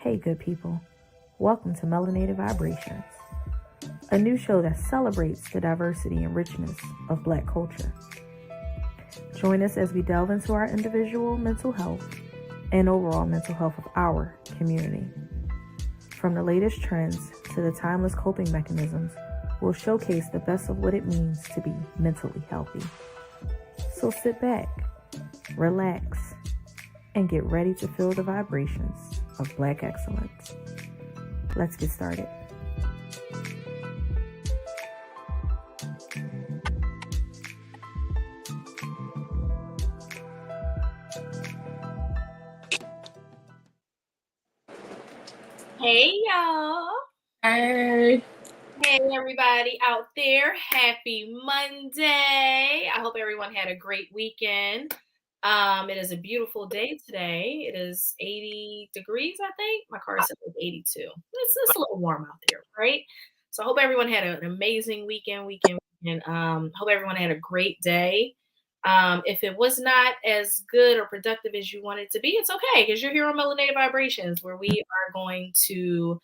Hey, good people. Welcome to Melanated Vibrations, a new show that celebrates the diversity and richness of Black culture. Join us as we delve into our individual mental health and overall mental health of our community. From the latest trends to the timeless coping mechanisms, we'll showcase the best of what it means to be mentally healthy. So sit back, relax, and get ready to feel the vibrations of Black excellence. Let's get started. Hey, y'all. Hey. Hey, everybody out there. Happy Monday. I hope everyone had a great weekend. It is a beautiful day today. It is 80 degrees, I think. My car said it's 82. It's a little warm out there, right? So I hope everyone had an amazing weekend. Hope everyone had a great day. If it was not as good or productive as you want it to be, it's okay, because you're here on Melanated Vibrations, where we are going to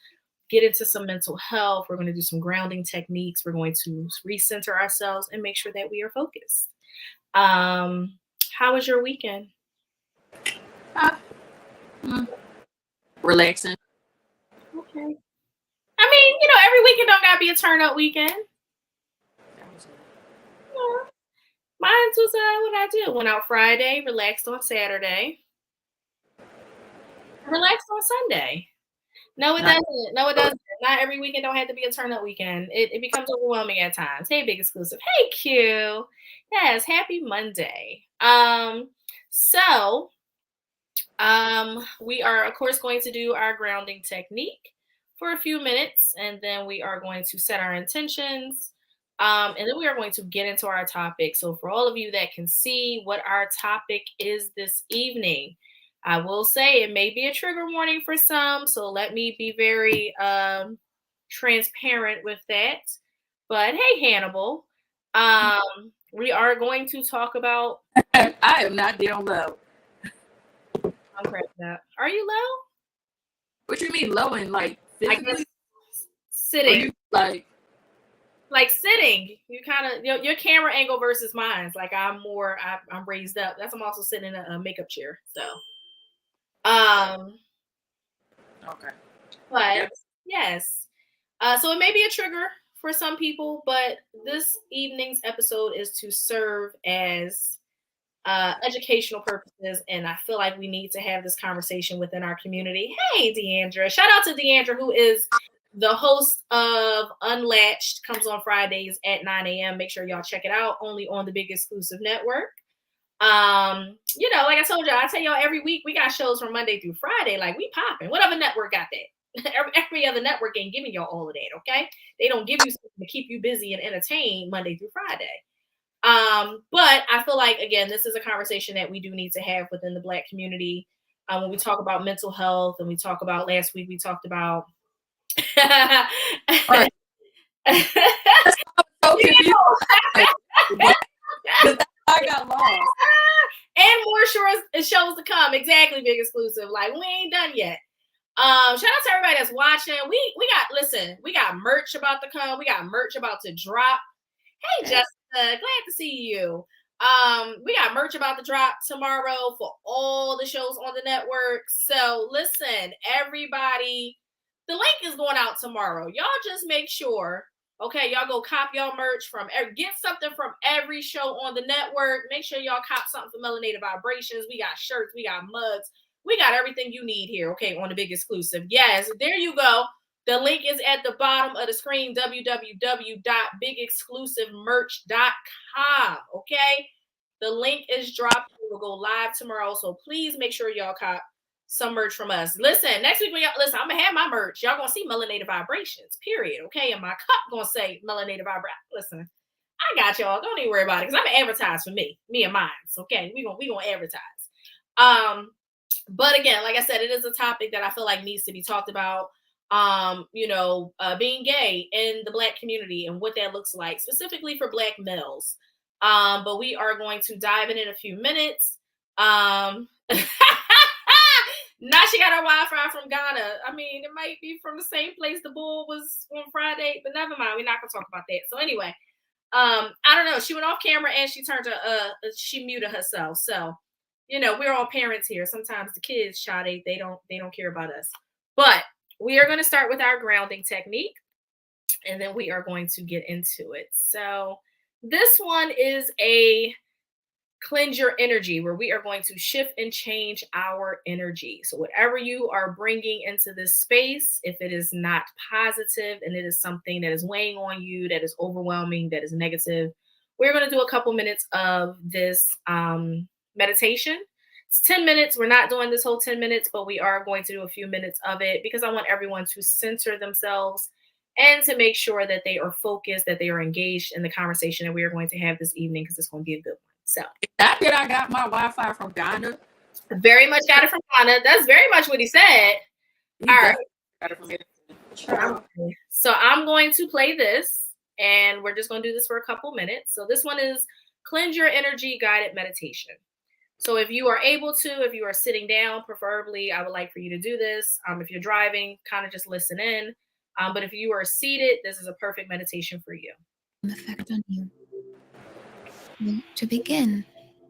get into some mental health. We're going to do some grounding techniques. We're going to recenter ourselves and make sure that we are focused. How was your weekend? Relaxing. Okay. I mean, every weekend don't gotta be a turn up weekend. Yeah. Mine was what I did. Went out Friday, relaxed on Saturday, relaxed on Sunday. No, it doesn't. No, it doesn't. Not every weekend don't have to be a turn up weekend. It becomes overwhelming at times. Hey, Big Exclusive. Hey, Q. Yes, happy Monday. We are, of course, going to do our grounding technique for a few minutes, and then we are going to set our intentions, and then we are going to get into our topic. So for all of you that can see what our topic is this evening, I will say it may be a trigger warning for some, so let me be very transparent with that. But hey, Hannibal, we are going to talk about... I am not down low. I'm cracking up. Are you low? What you mean low and like physically? I guess sitting. Like sitting. You kind of your camera angle versus mine. Like I'm raised up. I'm also sitting in a makeup chair. So okay. But yes. So it may be a trigger for some people, but this evening's episode is to serve as educational purposes, and I feel like we need to have this conversation within our community. Hey, Deandra. Shout out to Deandra, who is the host of Unlatched, comes on Fridays at 9 a.m. Make sure y'all check it out, only on the Big Exclusive Network. Like I told y'all, I tell y'all every week we got shows from Monday through Friday. Like, we popping. What other network got that? Every other network ain't giving y'all all of that, okay? They don't give you something to keep you busy and entertained Monday through Friday. But I feel like, again, this is a conversation that we do need to have within the Black community. When we talk about mental health, and we talk about, last week we talked about Right. I got lost. And more shows to come. Exactly, Big Exclusive. Like, we ain't done yet. Shout out to everybody that's watching. We got merch about to come. We got merch about to drop. Hey, Jessica, glad to see you. We got merch about to drop tomorrow for all the shows on the network. So listen, everybody, the link is going out tomorrow. Y'all just make sure, okay, y'all go cop y'all merch get something from every show on the network. Make sure y'all cop something from Melanated Vibrations. We got shirts, we got mugs, we got everything you need here, okay, on the Big Exclusive. Yes, there you go. The link is at the bottom of the screen, www.bigexclusivemerch.com, okay? The link is dropping We will go live tomorrow. So please make sure y'all cop some merch from us. Listen, next week when y'all listen, I'm gonna have my merch. Y'all gonna see Melanated Vibrations, period. Okay. And my cup gonna say Melanated Vibrations. Listen, I got y'all. Don't even worry about it. Because I'm gonna advertise for me and mine. Okay. We gonna advertise. But again, like I said, it is a topic that I feel like needs to be talked about. Being gay in the Black community and what that looks like, specifically for Black males. But we are going to dive in a few minutes. Now she got her Wi-Fi from Ghana. I mean, it might be from the same place the bull was on Friday, but never mind. We're not gonna talk about that. So anyway, I don't know. She went off camera and she she muted herself. So, we're all parents here. Sometimes the kids, they don't care about us. But we are going to start with our grounding technique, and then we are going to get into it. So this one is a cleanse your energy, where we are going to shift and change our energy. So whatever you are bringing into this space, if it is not positive and it is something that is weighing on you, that is overwhelming, that is negative, we're going to do a couple minutes of this meditation. It's 10 minutes. We're not doing this whole 10 minutes, but we are going to do a few minutes of it because I want everyone to center themselves and to make sure that they are focused, that they are engaged in the conversation that we are going to have this evening, because it's going to be a good one. So Not that I got my Wi-Fi from Ghana. Very much got it from Ghana. That's very much what he said. All right. Got it from here. So I'm going to play this, and we're just going to do this for a couple minutes. So this one is Cleanse Your Energy Guided Meditation. So if you are able to, if you are sitting down, preferably, I would like for you to do this. If you're driving, kind of just listen in. But if you are seated, this is a perfect meditation for you. Effect on you. Well, to begin,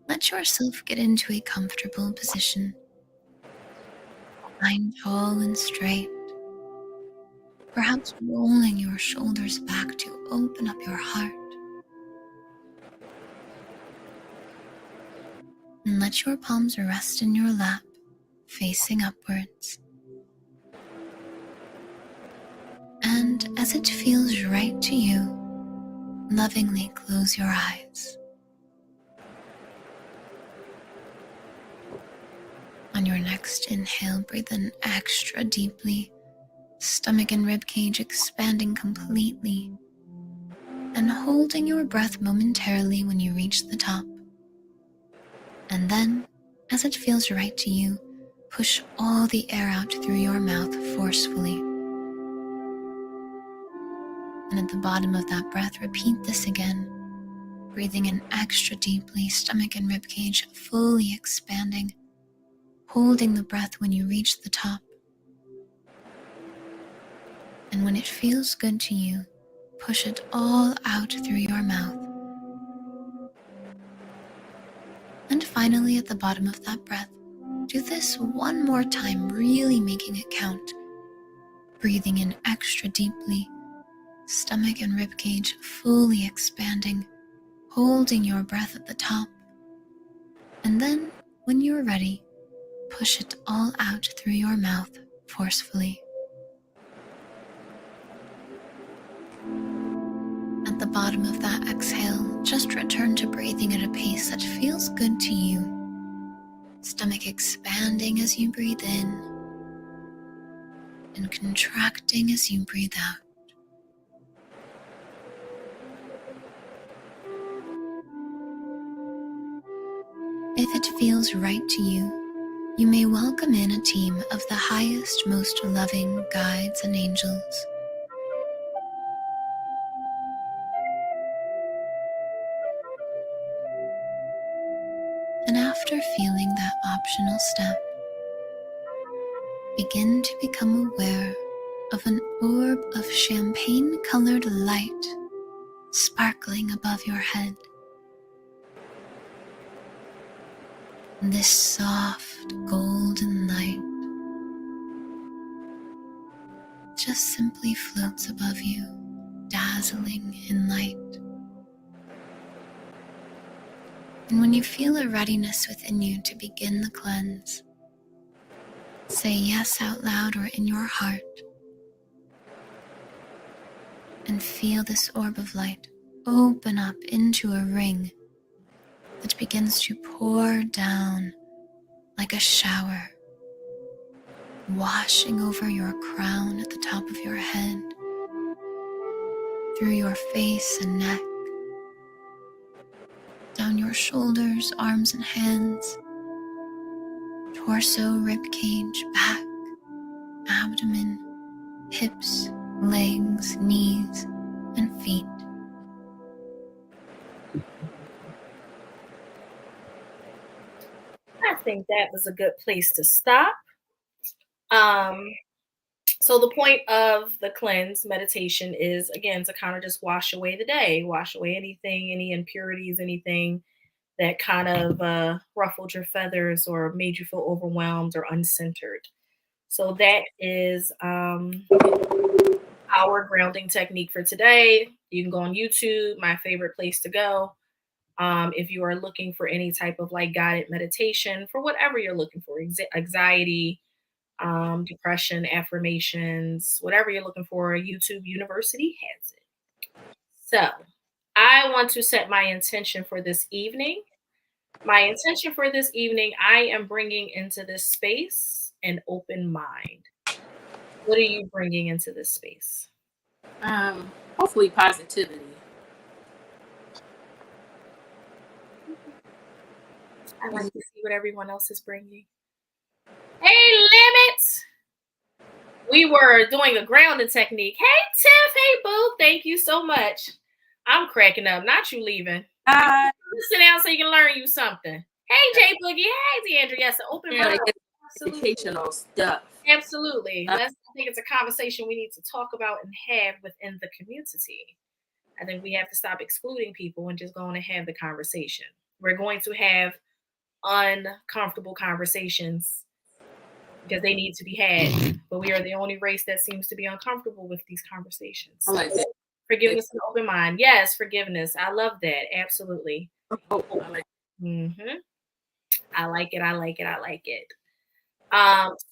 let yourself get into a comfortable position. Lying tall and straight. Perhaps rolling your shoulders back to open up your heart. And let your palms rest in your lap, facing upwards. And as it feels right to you, lovingly close your eyes. On your next inhale, breathe in extra deeply, stomach and ribcage expanding completely, and holding your breath momentarily when you reach the top. And then, as it feels right to you, push all the air out through your mouth forcefully. And at the bottom of that breath, repeat this again, breathing in extra deeply, stomach and ribcage fully expanding, holding the breath when you reach the top. And when it feels good to you, push it all out through your mouth. And finally, at the bottom of that breath, do this one more time, really making it count. Breathing in extra deeply, stomach and ribcage fully expanding, holding your breath at the top. And then, when you're ready, push it all out through your mouth forcefully. At the bottom of that exhale, just return to breathing at a pace that feels good to you. Stomach expanding as you breathe in, and contracting as you breathe out. If it feels right to you, you may welcome in a team of the highest, most loving guides and angels. And after feeling that optional step, begin to become aware of an orb of champagne-colored light sparkling above your head. This soft golden light just simply floats above you, dazzling in light. And when you feel a readiness within you to begin the cleanse, say yes out loud or in your heart, and feel this orb of light open up into a ring which begins to pour down like a shower, washing over your crown at the top of your head, through your face and neck, down your shoulders, arms and hands, torso, ribcage, back, abdomen, hips, legs, knees, and feet. I think that was a good place to stop. So the point of the cleanse meditation is, again, to kind of just wash away the day, wash away anything, any impurities, anything that kind of ruffled your feathers or made you feel overwhelmed or uncentered. So that is our grounding technique for today. You can go on YouTube, my favorite place to go. If you are looking for any type of like guided meditation for whatever you're looking for, anxiety, depression, affirmations, whatever you're looking for, YouTube University has it. So I want to set my intention for this evening. My intention for this evening, I am bringing into this space an open mind. What are you bringing into this space? Hopefully positivity. I like to see what everyone else is bringing. Hey, Limits! We were doing a grounding technique. Hey, Tiff. Hey, Boo. Thank you so much. I'm cracking up. Not you leaving. Sit down so you can learn you something. Hey, Jay Boogie. Hey, DeAndre. Yes, an open mind. Educational stuff. Absolutely. I think it's a conversation we need to talk about and have within the community. I think we have to stop excluding people and just go on and have the conversation. We're going to have uncomfortable conversations because they need to be had, but we are the only race that seems to be uncomfortable with these conversations. I like that. Forgiveness and open mind. Yes, forgiveness. I love that. Absolutely. I like I like it. I like it. I like it.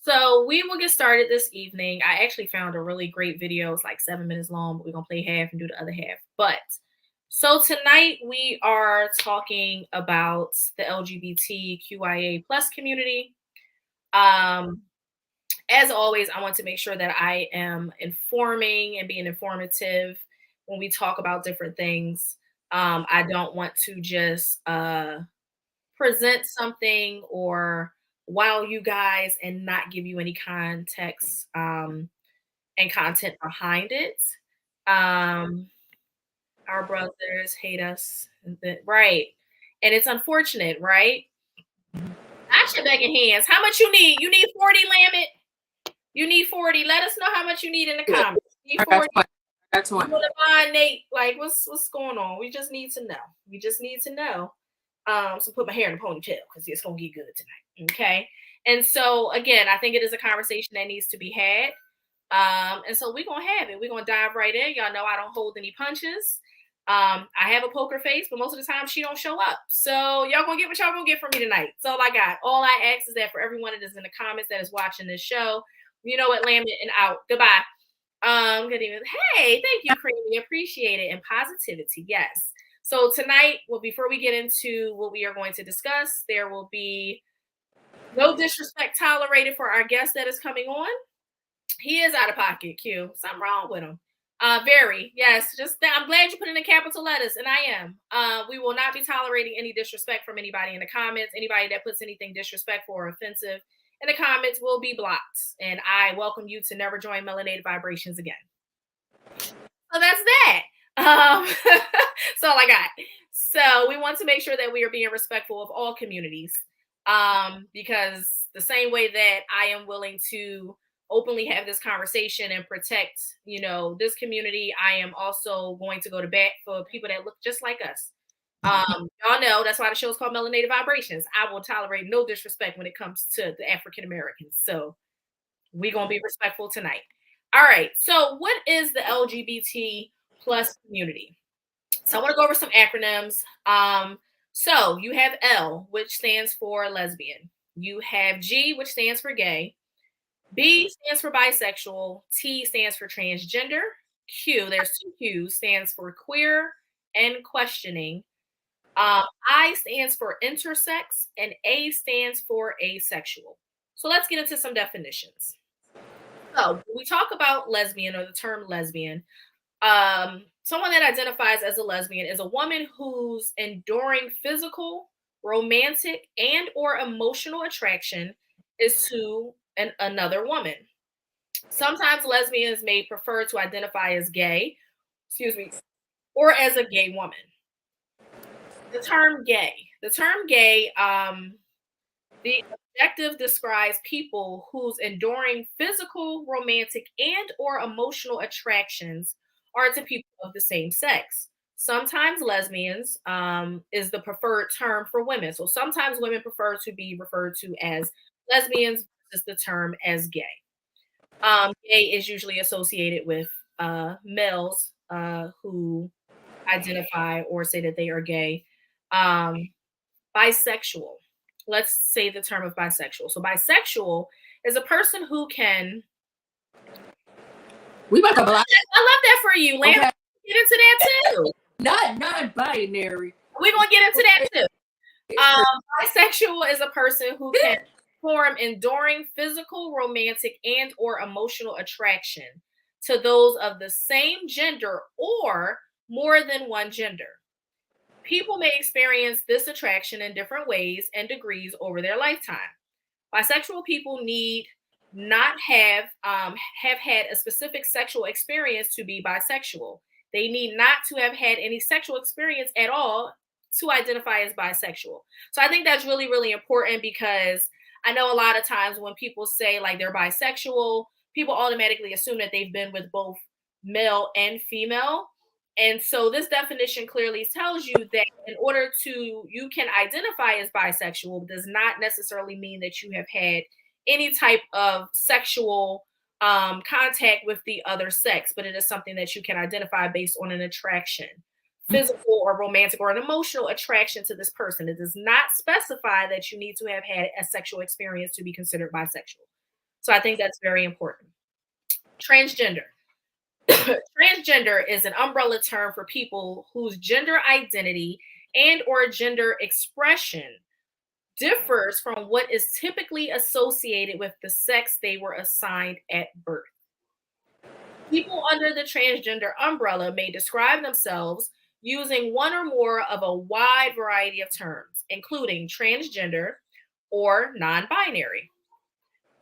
So we will get started this evening. I actually found a really great video. It's like 7 minutes long, but we're gonna play half and do the other half. But so tonight we are talking about the LGBTQIA plus community. As always, I want to make sure that I am informing and being informative when we talk about different things. I don't want to just present something or wow you guys and not give you any context and content behind it. Our brothers hate us, right? And it's unfortunate, right? I should back in hands. How much you need? You need 40, Lamit? You need 40. Let us know how much you need in the comments. You need 40. That's one. Nate, like what's going on? We just need to know. We just need to know. So put my hair in a ponytail because it's gonna get good tonight. Okay. And so again, I think it is a conversation that needs to be had. And so we're gonna have it. We're gonna dive right in. Y'all know I don't hold any punches. I have a poker face, but most of the time she don't show up. So y'all gonna get what y'all gonna get from me tonight. That's all I got. All I ask is that for everyone that is in the comments that is watching this show, you know what, Lambert and out. Goodbye. Good evening. Hey, thank you, Creamy. Appreciate it. And positivity, yes. So tonight, well, before we get into what we are going to discuss, there will be no disrespect tolerated for our guest that is coming on. He is out of pocket, Q. Something wrong with him. Very, yes. I'm glad you put in the capital letters, and I am. We will not be tolerating any disrespect from anybody in the comments. Anybody that puts anything disrespectful or offensive in the comments will be blocked. And I welcome you to never join Melanated Vibrations again. So that's that. That's all I got. So we want to make sure that we are being respectful of all communities. Because the same way that I am willing to openly have this conversation and protect, this community, I am also going to go to bat for people that look just like us. Y'all know that's why the show is called Melanated Vibrations. I will tolerate no disrespect when it comes to the African Americans. So we're going to be respectful tonight. All right. So what is the LGBT plus community? So I want to go over some acronyms. So you have L, which stands for lesbian. You have G, which stands for gay. B stands for bisexual. T stands for transgender. Q, there's two Qs, stands for queer and questioning. I stands for intersex and A stands for asexual. So let's get into some definitions. So when we talk about lesbian or the term lesbian, someone that identifies as a lesbian is a woman whose enduring physical, romantic, and or emotional attraction is to another woman. Sometimes lesbians may prefer to identify as gay, or as a gay woman. The term gay. The objective describes people whose enduring physical, romantic, and or emotional attractions are to people of the same sex. Sometimes lesbians is the preferred term for women. So sometimes women prefer to be referred to as lesbians versus the term as gay. Gay is usually associated with males who identify or say that they are gay. Bisexual. Let's say the term of bisexual. So bisexual is a person who can. We about to block. I love that for you, Lance. Okay. Get into that too. Not non-binary. We're gonna get into that too. Bisexual is a person who can form enduring physical, romantic, and or emotional attraction to those of the same gender or more than one gender. People may experience this attraction in different ways and degrees over their lifetime. Bisexual people need not have had a specific sexual experience to be bisexual. They need not to have had any sexual experience at all to identify as bisexual. So I think that's really, really important because I know a lot of times when people say like they're bisexual, people automatically assume that they've been with both male and female. And so this definition clearly tells you that in order to, you can identify as bisexual does not necessarily mean that you have had any type of sexual contact with the other sex, but it is something that you can identify based on an attraction, physical or romantic or an emotional attraction to this person. It does not specify that you need to have had a sexual experience to be considered bisexual. So I think that's very important. Transgender. Transgender is an umbrella term for people whose gender identity and or gender expression differs from what is typically associated with the sex they were assigned at birth. People under the transgender umbrella may describe themselves using one or more of a wide variety of terms, including transgender or non-binary.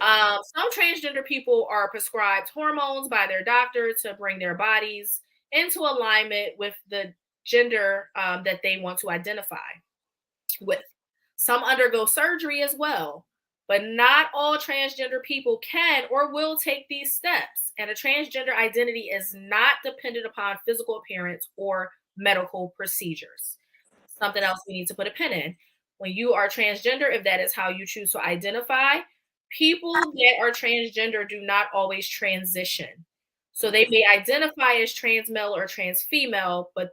Some transgender people are prescribed hormones by their doctor to bring their bodies into alignment with the gender that they want to identify with. Some undergo surgery as well, but not all transgender people can or will take these steps. And a transgender identity is not dependent upon physical appearance or medical procedures. Something else we need to put a pin in. When you are transgender, if that is how you choose to identify, people that are transgender do not always transition. So they may identify as trans male or trans female, but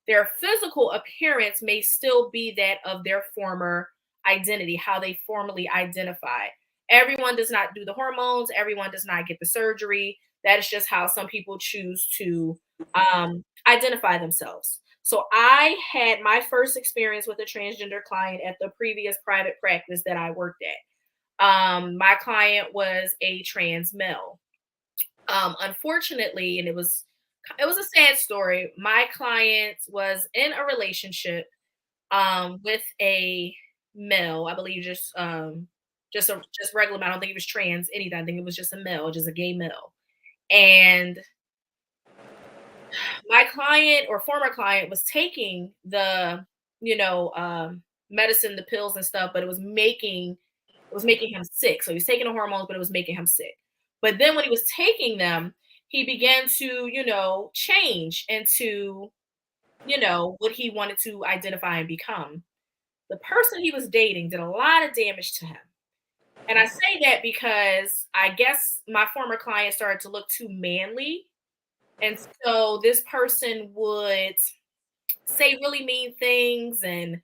their physical appearance may still be that of their former identity, how they formally identify. Everyone does not do the hormones. Everyone does not get the surgery. That is just how some people choose to identify themselves. So I had my first experience with a transgender client at the previous private practice that I worked at. My client was a trans male. Unfortunately, and it was a sad story. My client was in a relationship with a male, I believe just regular male. I don't think he was trans anything. I think it was just a male, just a gay male. And my client or former client was taking the, medicine, the pills and stuff, but it was making him sick. So he was taking the hormones, but it was making him sick. But then when he was taking them, he began to, change into, what he wanted to identify and become. The person he was dating did a lot of damage to him. And I say that because I guess my former client started to look too manly. And so this person would say really mean things and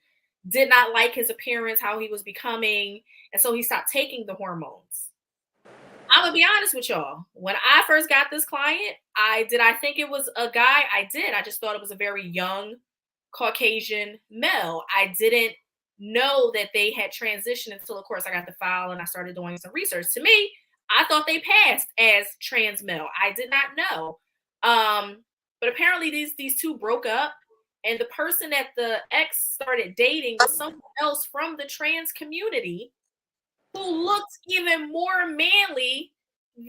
did not like his appearance, how he was becoming. And so he stopped taking the hormones. I'm gonna be honest with y'all. When I first got this client, I think it was a guy. I did. I just thought it was a very young Caucasian male. I didn't know that they had transitioned until, of course, I got the file and I started doing some research. To me, I thought they passed as trans male. I did not know. But apparently these two broke up, and the person that the ex started dating was someone else from the trans community who looked even more manly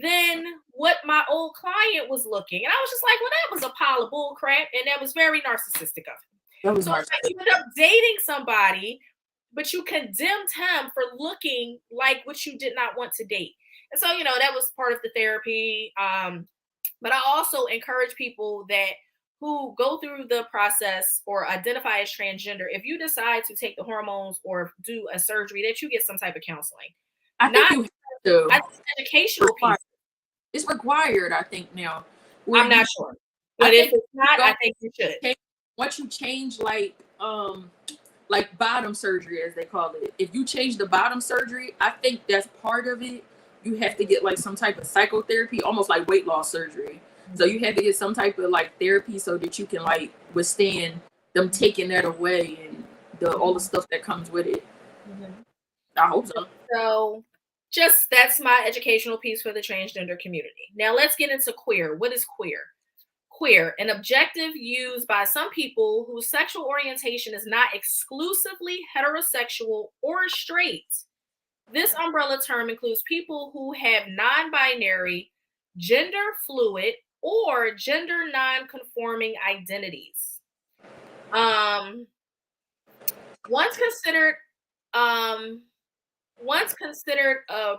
than what my old client was looking. And I was just like, well, that was a pile of bull crap, and that was very narcissistic of him. So it's like you end up dating somebody, but you condemned him for looking like what you did not want to date. And so, that was part of the therapy. But I also encourage people that who go through the process or identify as transgender, if you decide to take the hormones or do a surgery, that you get some type of counseling. I think you have to. I think educational piece. It's required, I think, now. I'm not sure. But if it's not, I think you should. Once you change like bottom surgery, as they call it, if you change the bottom surgery, I think that's part of it. You have to get like some type of psychotherapy, almost like weight loss surgery. So you have to get some type of like therapy so that you can like withstand them taking that away and all the stuff that comes with it. I hope so. So that's my educational piece for the transgender community. Now let's get into queer. What is queer? Queer, an objective used by some people whose sexual orientation is not exclusively heterosexual or straight. This umbrella term includes people who have non-binary, gender fluid, or gender non-conforming identities. Once considered a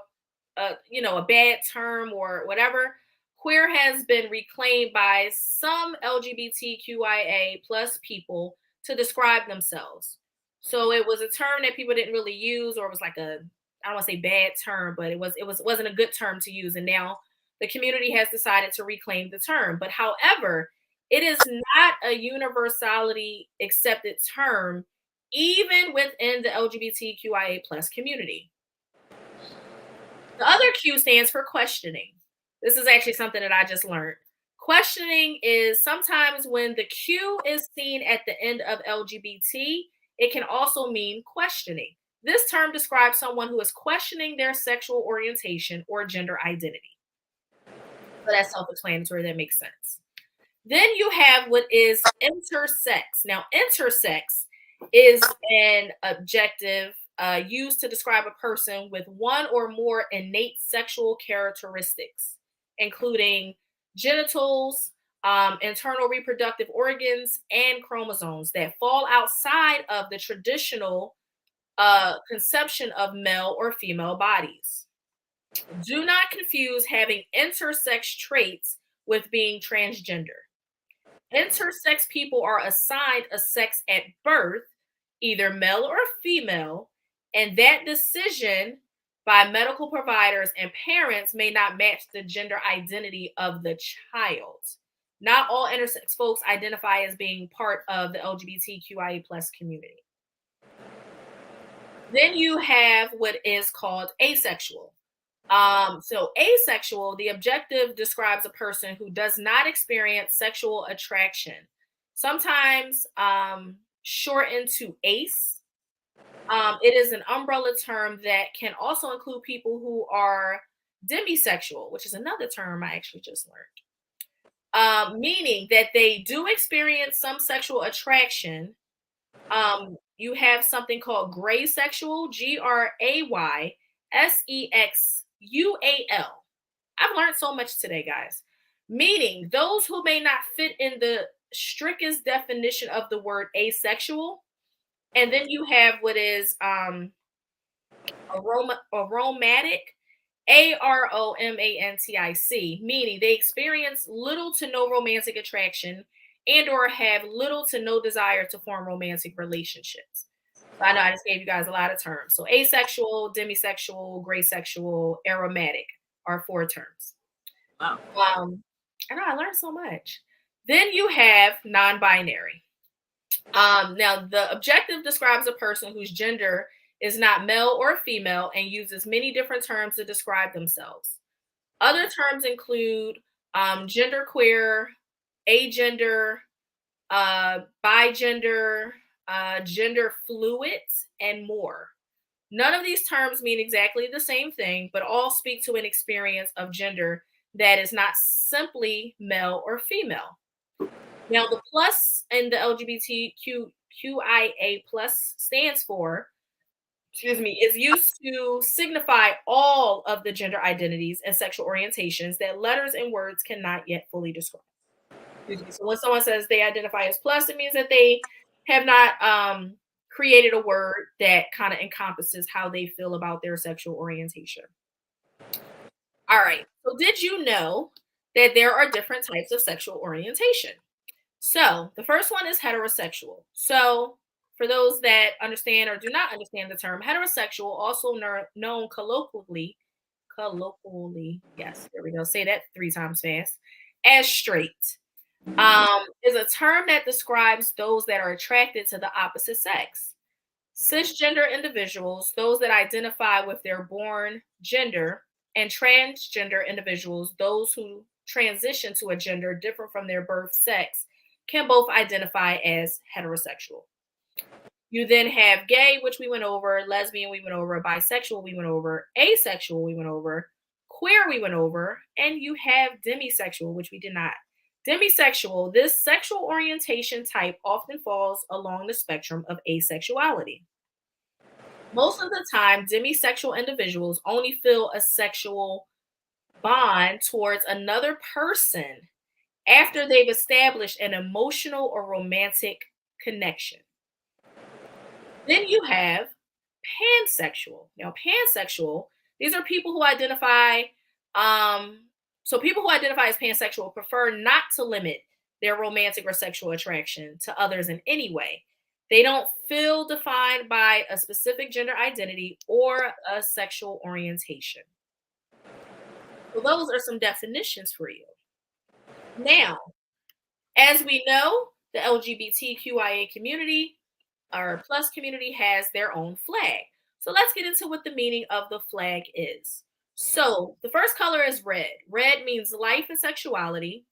bad term or whatever, queer has been reclaimed by some LGBTQIA plus people to describe themselves. So it was a term that people didn't really use, or it was like I don't want to say bad term, but it wasn't a good term to use. And now the community has decided to reclaim the term. But however, it is not a universality accepted term, even within the LGBTQIA plus community. The other Q stands for questioning. This is actually something that I just learned. Questioning is sometimes when the Q is seen at the end of LGBT, it can also mean questioning. This term describes someone who is questioning their sexual orientation or gender identity. So that's self-explanatory. That makes sense. Then you have what is intersex. Now, intersex is an adjective used to describe a person with one or more innate sexual characteristics, including genitals, internal reproductive organs, and chromosomes that fall outside of the traditional conception of male or female bodies. Do not confuse having intersex traits with being transgender. Intersex people are assigned a sex at birth, either male or female, and that decision by medical providers and parents may not match the gender identity of the child. Not all intersex folks identify as being part of the LGBTQIA plus community. Then you have what is called asexual. So asexual, the objective describes a person who does not experience sexual attraction, sometimes shortened to ace. It is an umbrella term that can also include people who are demisexual, which is another term I actually just learned, meaning that they do experience some sexual attraction. You have something called gray sexual, GRAYSEXUAL. I've learned so much today, guys. Meaning those who may not fit in the strictest definition of the word asexual. And then you have what is aromantic, AROMANTIC, meaning they experience little to no romantic attraction and or have little to no desire to form romantic relationships. So I know I just gave you guys a lot of terms. So asexual, demisexual, gray sexual, aromatic are 4 terms. Wow. I know I learned so much. Then you have non-binary. Now the objective describes a person whose gender is not male or female and uses many different terms to describe themselves. Other terms include genderqueer, agender, bigender, gender fluid, and more. None of these terms mean exactly the same thing, but all speak to an experience of gender that is not simply male or female. Now, the plus in the LGBTQIA plus stands for, is used to signify all of the gender identities and sexual orientations that letters and words cannot yet fully describe. So when someone says they identify as plus, it means that they have not created a word that kind of encompasses how they feel about their sexual orientation. All right. So did you know that there are different types of sexual orientation? So the first one is heterosexual. So for those that understand or do not understand the term, heterosexual, also known colloquially, yes, there we go, say that 3 times fast, as straight, is a term that describes those that are attracted to the opposite sex. Cisgender individuals, those that identify with their born gender, and transgender individuals, those who transition to a gender different from their birth sex, can both identify as heterosexual. You then have gay, which we went over, lesbian, we went over, bisexual, we went over, asexual, we went over, queer, we went over, and you have demisexual, which we did not. Demisexual, this sexual orientation type often falls along the spectrum of asexuality. Most of the time, demisexual individuals only feel a sexual bond towards another person after they've established an emotional or romantic connection. Then you have pansexual. Now, pansexual, these are people who identify, people who identify as pansexual prefer not to limit their romantic or sexual attraction to others in any way. They don't feel defined by a specific gender identity or a sexual orientation. So those are some definitions for you. Now, as we know, the LGBTQIA community, our plus community, has their own flag. So let's get into what the meaning of the flag is. So the first color is red. Red means life and sexuality.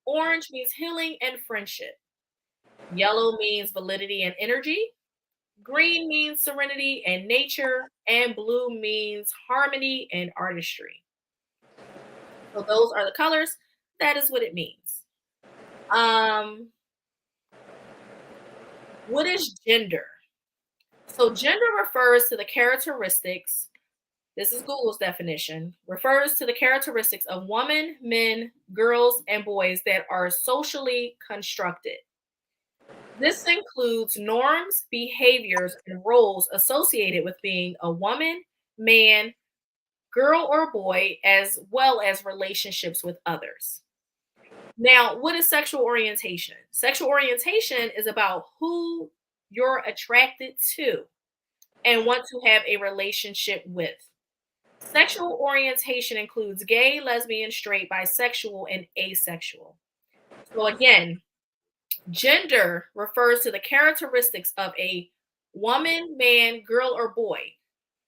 Orange means healing and friendship. Yellow means validity and energy. Green means serenity and nature. And blue means harmony and artistry. So those are the colors. That is what it means. What is gender? So gender refers to the characteristics, this is Google's definition, refers to the characteristics of women, men, girls, and boys that are socially constructed. This includes norms, behaviors, and roles associated with being a woman, man, girl, or boy, as well as relationships with others. Now, what is sexual orientation? Sexual orientation is about who you're attracted to and want to have a relationship with. Sexual orientation includes gay, lesbian, straight, bisexual, and asexual. So again, gender refers to the characteristics of a woman, man, girl, or boy.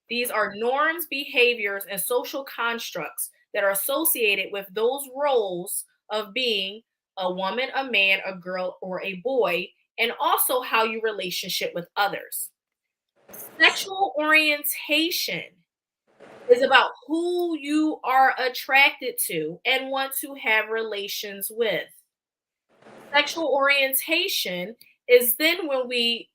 These are norms, behaviors, and social constructs that are associated with those roles of being a woman, a man, a girl, or a boy, and also how you relationship with others. Sexual orientation is about who you are attracted to and want to have relations with. Sexual orientation is then when we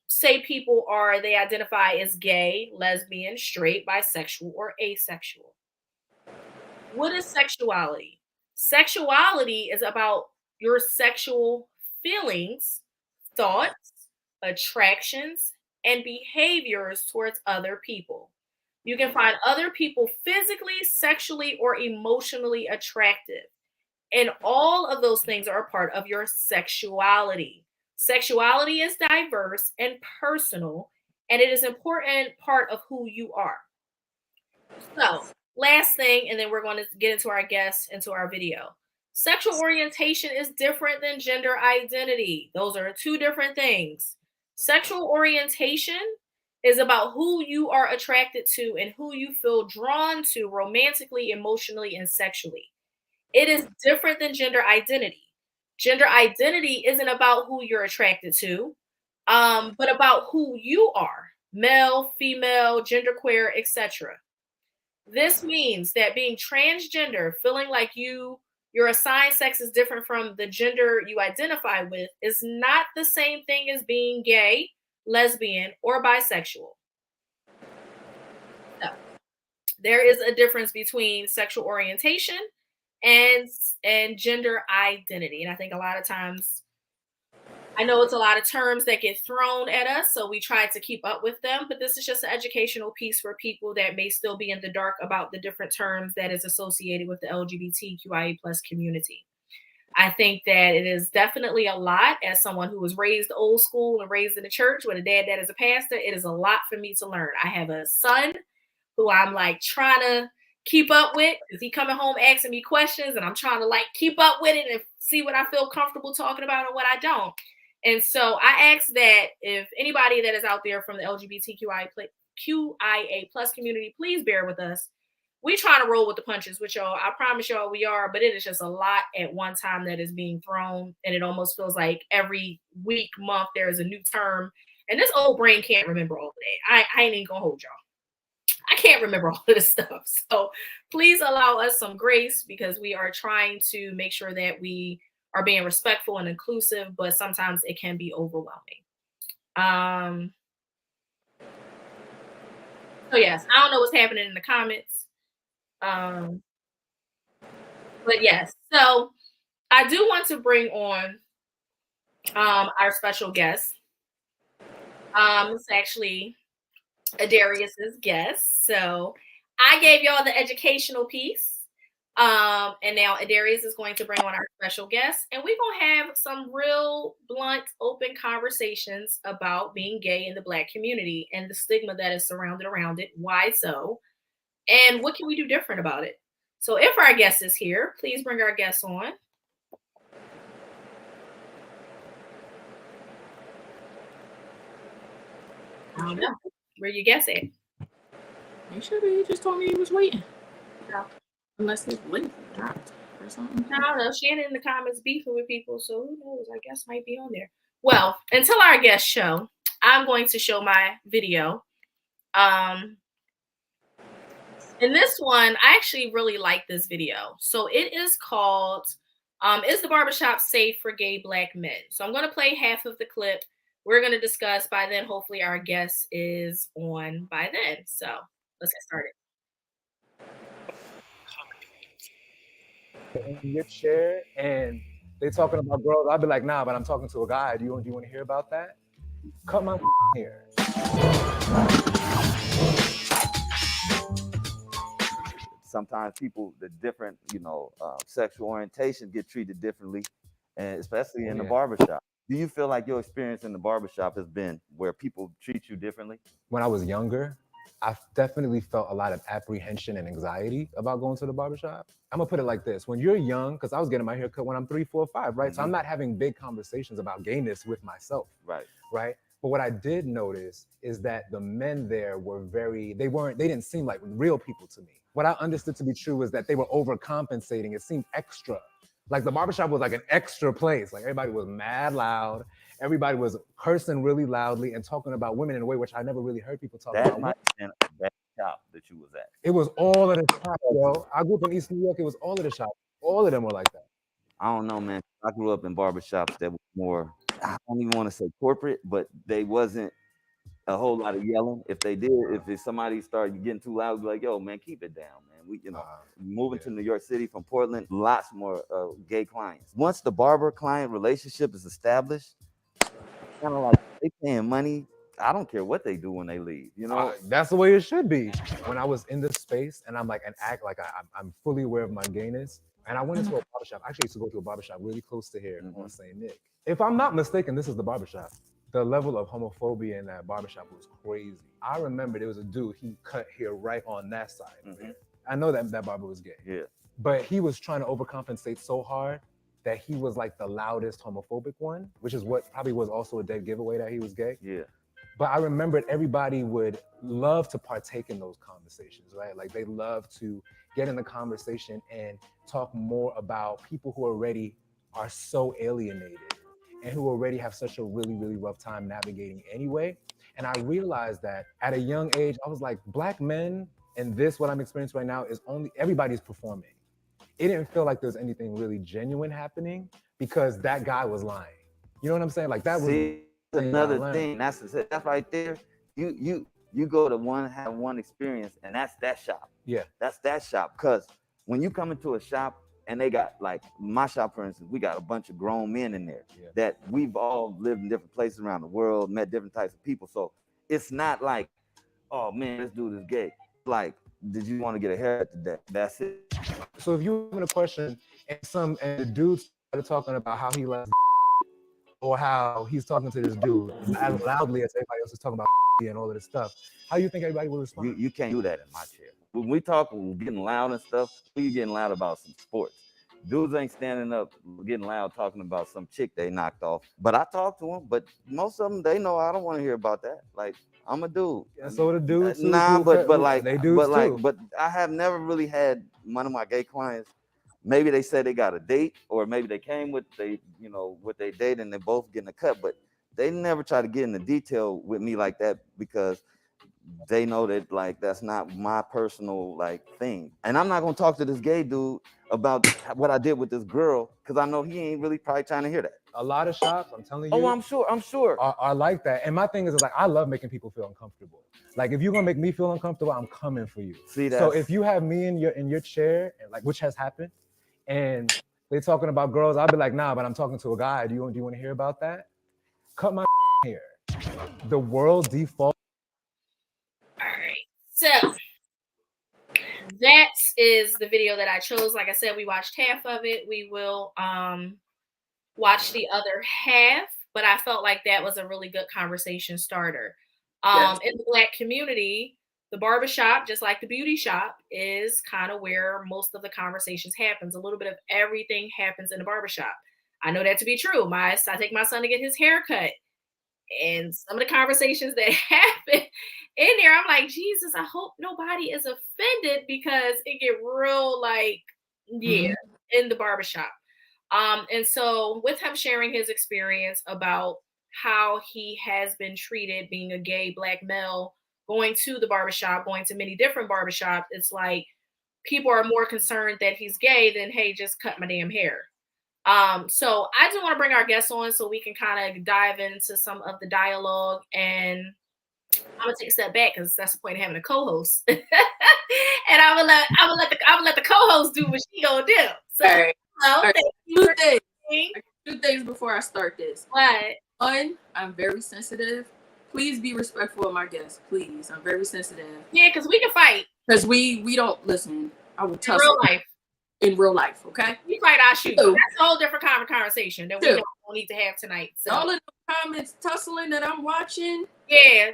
say people they identify as gay, lesbian, straight, bisexual, or asexual. What is sexuality? Sexuality is about your sexual feelings, thoughts, attractions, and behaviors towards other people. You can find other people physically, sexually, or emotionally attractive. And all of those things are a part of your sexuality. Sexuality is diverse and personal, and it is an important part of who you are. So, last thing, and then we're going to get into our guests, into our video. Sexual orientation is different than gender identity. Those are 2 different things. Sexual orientation is about who you are attracted to and who you feel drawn to romantically, emotionally, and sexually. It is different than gender identity. Gender identity isn't about who you're attracted to, but about who you are, male, female, genderqueer, etc. This means that being transgender, feeling like your assigned sex is different from the gender you identify with, is not the same thing as being gay, lesbian, or bisexual. So, there is a difference between sexual orientation and gender identity. And I think a lot of times, I know it's a lot of terms that get thrown at us, so we try to keep up with them, but this is just an educational piece for people that may still be in the dark about the different terms that is associated with the LGBTQIA plus community. I think that it is definitely a lot, as someone who was raised old school and raised in the church with a dad that is a pastor. It is a lot for me to learn. I have a son who I'm like trying to keep up with, because he coming home asking me questions, and I'm trying to like keep up with it and see what I feel comfortable talking about and what I don't. And so I ask that if anybody that is out there from the LGBTQIA plus community, please bear with us. We trying to roll with the punches with y'all. I promise y'all we are, but it is just a lot at one time that is being thrown. And it almost feels like every week, month, there is a new term. And this old brain can't remember all of that. I ain't even gonna hold y'all. I can't remember all of this stuff. So please allow us some grace, because we are trying to make sure that we are being respectful and inclusive, but sometimes it can be overwhelming. So yes, I don't know what's happening in the comments. But yes, so I do want to bring on our special guest. It's actually Adairess's guest. So I gave y'all the educational piece. And now Adairess is going to bring on our special guest, and we're going to have some real blunt, open conversations about being gay in the Black community and the stigma that is surrounded around it. Why so? And what can we do different about it? So if our guest is here, please bring our guest on. I don't know. Where your guest at? He should be. He just told me he was waiting. No. Unless his link dropped or something. I don't know. Shannon in the comments beefing with people, so who knows? I guess might be on there. Well, until our guest show, I'm going to show my video. In this one, I actually really like this video. So it is called, Is the Barbershop Safe for Gay Black Men? So I'm going to play half of the clip. We're going to discuss by then. Hopefully our guest is on by then. So let's get started. In your chair and they talking about girls, I'll be like, nah, but I'm talking to a guy. Do you want to hear about that? Cut my hair. Sometimes people, the different, sexual orientation get treated differently, and especially in the barbershop. Do you feel like your experience in the barbershop has been where people treat you differently? When I was younger, I definitely felt a lot of apprehension and anxiety about going to the barbershop. I'm gonna put it like this. When you're young, because I was getting my hair cut when I'm 3, 4, 5, right? Mm-hmm. So I'm not having big conversations about gayness with myself. Right. But what I did notice is that the men there were they didn't seem like real people to me. What I understood to be true was that they were overcompensating. It seemed extra. Like the barbershop was like an extra place. Like everybody was mad loud. Everybody was cursing really loudly and talking about women in a way which I never really heard people talk about. That might have been a bad shop that you was at. It was all of the shops, yo. I grew up in East New York. It was all of the shops. All of them were like that. I don't know, man. I grew up in barbershops that were more, I don't even want to say corporate, but they wasn't a whole lot of yelling. If they did, if somebody started getting too loud, be like, yo, man, keep it down, man. We, moving to New York City from Portland, lots more gay clients. Once the barber-client relationship is established, kind of like they paying money. I don't care what they do when they leave, That's the way it should be. When I was in this space and I'm like, and act like I'm fully aware of my gayness, and I went into a barbershop. I actually used to go to a barbershop really close to here on St. Nick. If I'm not mistaken, this is the barbershop. The level of homophobia in that barbershop was crazy. I remember there was a dude, he cut hair right on that side. Mm-hmm. I know that barber was gay. Yeah. But he was trying to overcompensate so hard that he was like the loudest homophobic one, which is what probably was also a dead giveaway that he was gay. Yeah. But I remembered everybody would love to partake in those conversations, right? Like they love to get in the conversation and talk more about people who already are so alienated and who already have such a really, really rough time navigating anyway. And I realized that at a young age, I was like, Black men and this, what I'm experiencing right now, is only everybody's performing. It didn't feel like there was anything really genuine happening because that guy was lying. You know what I'm saying? Like that was another thing. That's right there. You go to have one experience, and that's that shop. Yeah, that's that shop. Because when you come into a shop and they got, like my shop, for instance, we got a bunch of grown men in there that we've all lived in different places around the world, met different types of people. So it's not like, oh man, this dude is gay. Like, did you want to get a haircut today? That's it. So if you're having a question and the dude started talking about how he likes or how he's talking to this dude as loudly as everybody else is talking about and all of this stuff, how do you think everybody will respond? You can't do that in my chair. When we talk, we're getting loud and stuff, we getting loud about some sports. Dudes ain't standing up getting loud talking about some chick they knocked off. But I talk to them, but most of them, they know I don't want to hear about that. Like, I'm a dude. Yeah, so the dudes too. Nah, but like they do too. Like, but I have never really had one of my gay clients. Maybe they said they got a date, or maybe they came with what they date, and they both getting a cut. But they never try to get into detail with me like that because they know that, like, that's not my personal, like, thing. And I'm not gonna talk to this gay dude about what I did with this girl because I know he ain't really probably trying to hear that. A lot of shops, I'm telling you. Oh, I'm sure. Are like that. And my thing is like, I love making people feel uncomfortable. Like, if you're gonna make me feel uncomfortable, I'm coming for you. See that? So if you have me in your chair, and like, which has happened, and they're talking about girls, I'll be like, nah, but I'm talking to a guy. Do you want to hear about that? Cut my hair. The world default. All right. So that is the video that I chose. Like I said, we watched half of it. We will watch the other half, but I felt like that was a really good conversation starter. Yes. In the Black community, the barbershop, just like the beauty shop, is kind of where most of the conversations happens. A little bit of everything happens in the barbershop. I know that to be true. I take my son to get his hair cut, and some of the conversations that happen in there, I'm like, Jesus, I hope nobody is offended because it get real, like, in the barbershop. And so with him sharing his experience about how he has been treated being a gay Black male, going to the barbershop, going to many different barbershops, it's like people are more concerned that he's gay than, hey, just cut my damn hair. So I do want to bring our guests on so we can kind of dive into some of the dialogue, and I'm gonna take a step back because that's the point of having a co-host. And I will let the co-host do what she gonna do. So, all right. Two things before I start this. What? One, I'm very sensitive. Please be respectful of my guests. Please, I'm very sensitive. Yeah, because we can fight. Because we don't listen. I will tussle. In real life. In real life, okay? We fight our shoes. That's a whole different conversation that we don't need to have tonight. So. All of the comments tussling that I'm watching. Yeah.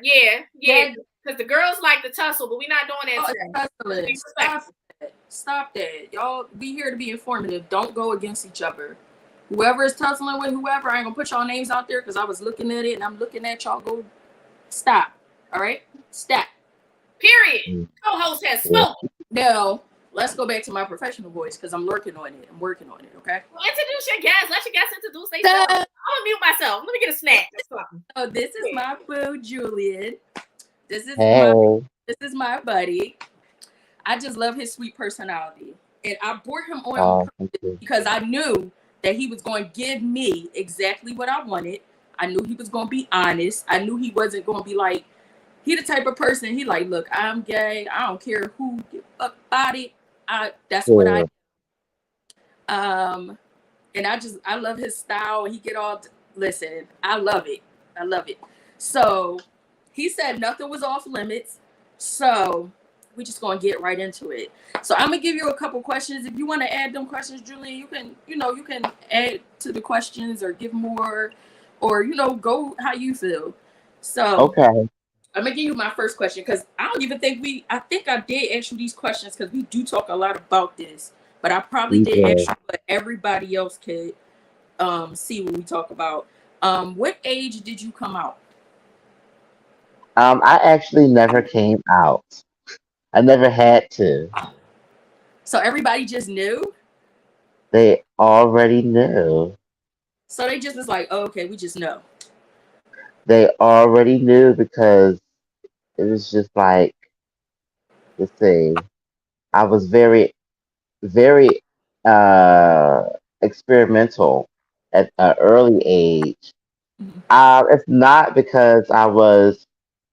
Because the girls like to tussle, but we're not doing that today. Stop that. Y'all, we here to be informative. Don't go against each other. Whoever is tussling with whoever, I ain't gonna put y'all names out there because I was looking at it and I'm looking at y'all. Go stop. All right? Stop. Period. Co-host has spoken. No. Let's go back to my professional voice because I'm working on it. Okay? Well, introduce your guests. Let your guests introduce themselves. I'm going to mute myself. Let me get a snack. Oh, this is my boo, Julian. This is my buddy. I just love his sweet personality. And I brought him on because I knew that he was going to give me exactly what I wanted. I knew he was going to be honest. I knew he wasn't going to be like, he the type of person, he like, look, I'm gay. I don't care who give a fuck about it. That's what I do. And I love his style. He get all, listen, I love it. So he said nothing was off limits. So we just going to get right into it. So I'm going to give you a couple questions. If you want to add them questions, Julie, you can add to the questions or give more or, go how you feel. So, okay. I'm gonna give you my first question because I don't even think I think I did ask you these questions because we do talk a lot about this, but I probably did ask you what everybody else could see when we talk about. What age did you come out? I actually never came out. I never had to. So everybody just knew? They already knew. So they just was like, oh, okay, we just know. They already knew because it was just like, let's see, I was very, very uh, experimental at an early age. Mhm. It's not because I was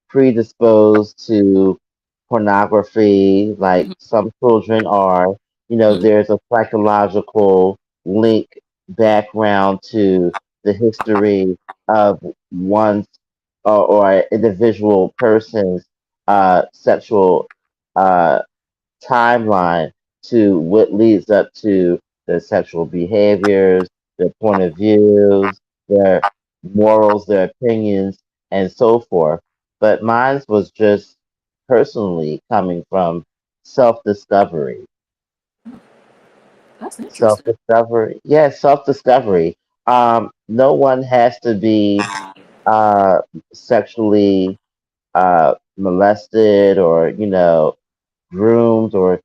predisposed to pornography like Mhm. some children are. You know, Mhm. there's a psychological link background to the history of one's or individual person's sexual uh, timeline to what leads up to their sexual behaviors, their point of views, their morals, their opinions, and so forth. But mine was just personally coming from self discovery. That's Self interesting. discovery. Yeah, self discovery. No one has to be uh, sexually molested or, groomed or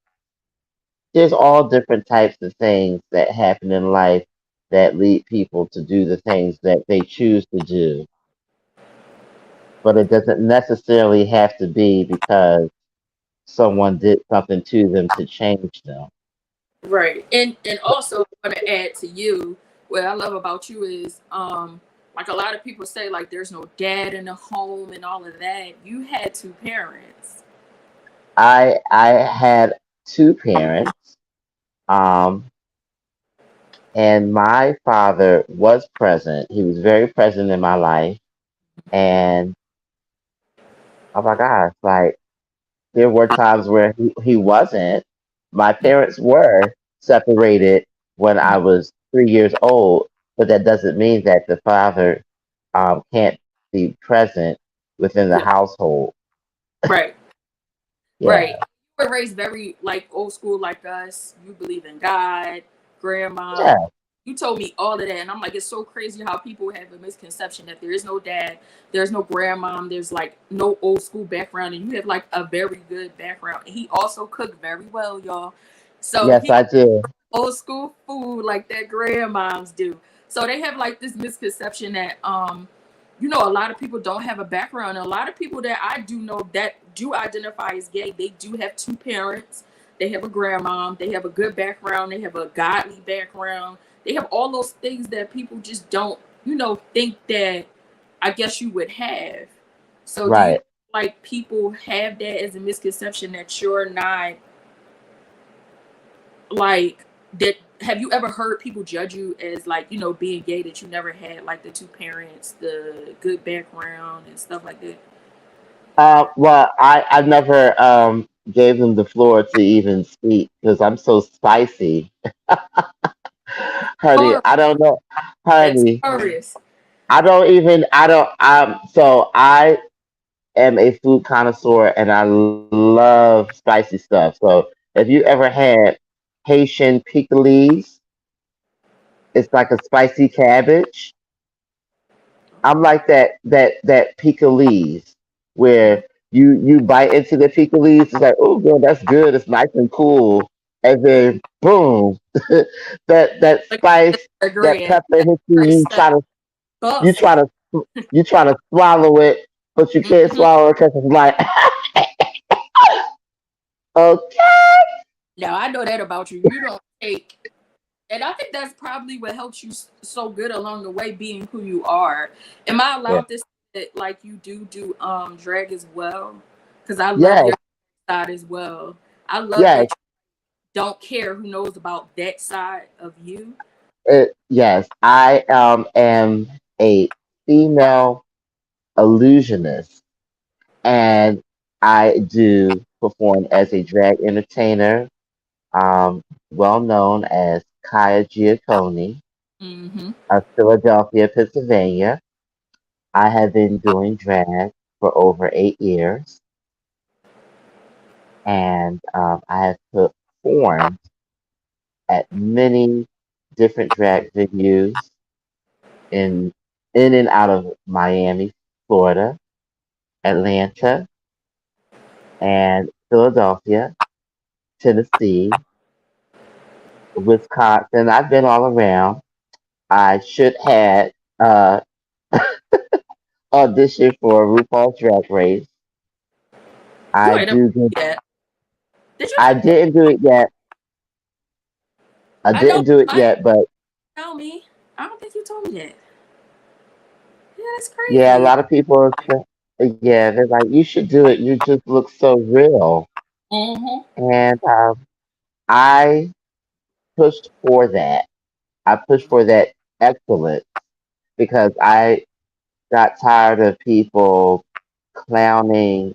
there's all different types of things that happen in life that lead people to do the things that they choose to do. But it doesn't necessarily have to be because someone did something to them to change them. Right. And also I want to add to you, what I love about you is like a lot of people say like there's no dad in the home and all of that. You had two parents. I had two parents, um, and my father was present. He was very present in my life, and oh my gosh, like there were times where he wasn't. My parents were separated when I was 3 years old, but that doesn't mean that the father can't be present within the Yeah. household. Right. Yeah. Right. You were raised very like old school like us. You believe in God, grandma. Yeah. You told me all of that, and I'm like, it's so crazy how people have a misconception that there is no dad, there's no grandmom, there's like no old school background, and you have like a very good background. And he also cooked very well, y'all. So Yes, he I do. old school food like that grandmoms do. So they have like this misconception that a lot of people don't have a background. And a lot of people that I do know that do identify as gay, they do have two parents. They have a grandmom, they have a good background, they have a godly background. They have all those things that people just don't, think that I guess you would have. So do you Right. like people have that as a misconception that you're not like that? Have you ever heard people judge you as like being gay, that you never had like the two parents, the good background and stuff like that? Well, I never gave them the floor to even speak because I'm so spicy, honey. Or I don't know, that's honey. curious. I don't even. I don't. So I am a food connoisseur and I love spicy stuff. So if you ever had Haitian pickles, it's like a spicy cabbage. I'm like that pickles where you bite into the pickles. It's like, oh girl, that's good. It's nice and cool. And then boom, that Like spice, that agree. pepper hits you. First step. You Saucy. try to you try to swallow it, but you can't Hmm. swallow it because it's like okay. Now I know that about you. You don't take, and I think that's probably what helps you so good along the way, being who you are. Am I Yeah. allowed to say that like you do drag as well? Because I love Yes, your side as well. I love yes, that you don't care who knows about that side of you. yes. I am a female illusionist, and I do perform as a drag entertainer, well known as Kaya Giacconi Mm-hmm. of Philadelphia, Pennsylvania. I have been doing drag for over 8 years, and I have performed at many different drag venues in and out of Miami, Florida, Atlanta, and Philadelphia, Tennessee, Wisconsin. I've been all around. I should have uh, auditioned for RuPaul's Drag Race. You I ain't never do. yet. Did you I tell me? didn't do it yet. I I know didn't do it I yet, but tell me. I don't think you told me that. Yeah, that's yeah, a crazy. lot of people are. Yeah, they're like, you should do it. You just look so real, Mm-hmm. and I pushed for that. I pushed for that excellence because I got tired of people clowning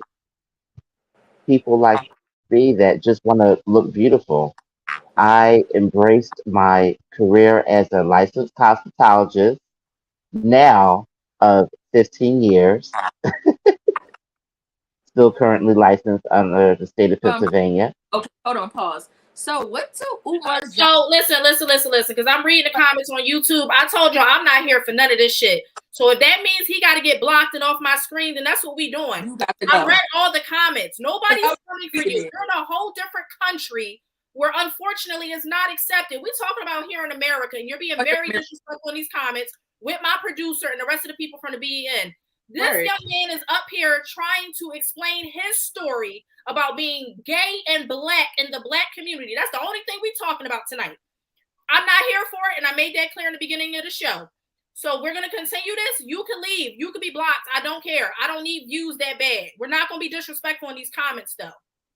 people like me that just want to look beautiful. I embraced my career as a licensed cosmetologist now of 15 years, still currently licensed under the state of Um. Pennsylvania. Okay. Hold on. Pause. So what do Umar's job? So listen, because I'm reading the comments on YouTube. I told y'all I'm not here for none of this shit. So if that means he got to get blocked and off my screen, then that's what we doing. You got to I go. read all the comments. Nobody's I was coming for you. reading it. You're in a whole different country where unfortunately it's not accepted. We're talking about here in America, and you're being very disrespectful in these comments with my producer and the rest of the people from the BEN. This young man is up here trying to explain his story about being gay and black in the black community. That's the only thing we're talking about tonight. I'm not here for it, and I made that clear in the beginning of the show. So we're going to continue this. You can leave. You can be blocked. I don't care. I don't need views that bad. We're not going to be disrespectful in these comments, though.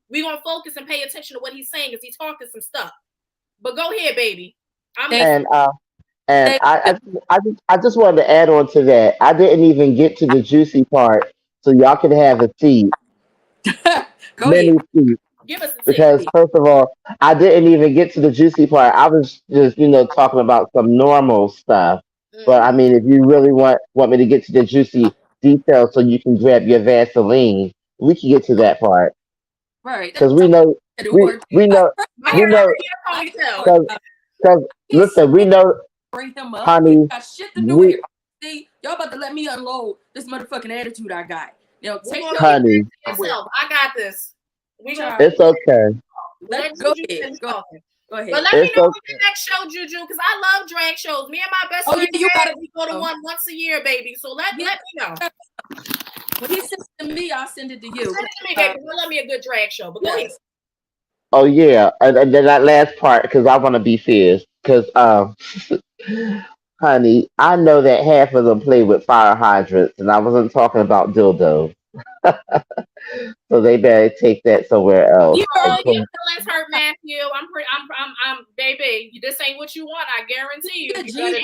We're going to focus and pay attention to what he's saying because he's talking some stuff. But go ahead, baby. And I just wanted to add on to that. I didn't even get to the juicy part, so y'all can have a seat. Go Many ahead. seats. Give us the Because first of all, I didn't even get to the juicy part. I was just, talking about some normal stuff. But I mean, if you really want me to get to the juicy details so you can grab your Vaseline, we can get to that part. Right. Because we know because listen, we know, bring him up. honey, Got shit to do with it. See, y'all about to let me unload this motherfucking attitude I got. Take your honey. yourself. I got this. It's okay. Let's go ahead. Go ahead. But let me know when the next show, Juju, because I love drag shows. Me and my best friend, you gotta go to one once a year, baby. So let me know. When he sends it to me, I'll send it to you. Send it to me, baby. I love me a good drag show. But go ahead. Oh yeah, and then that last part because I want to be fierce. Because honey, I know that half of them play with fire hydrants, and I wasn't talking about dildos. So they better take that somewhere else. Your feelings hurt, Matthew. I'm baby. This ain't what you want. I guarantee you.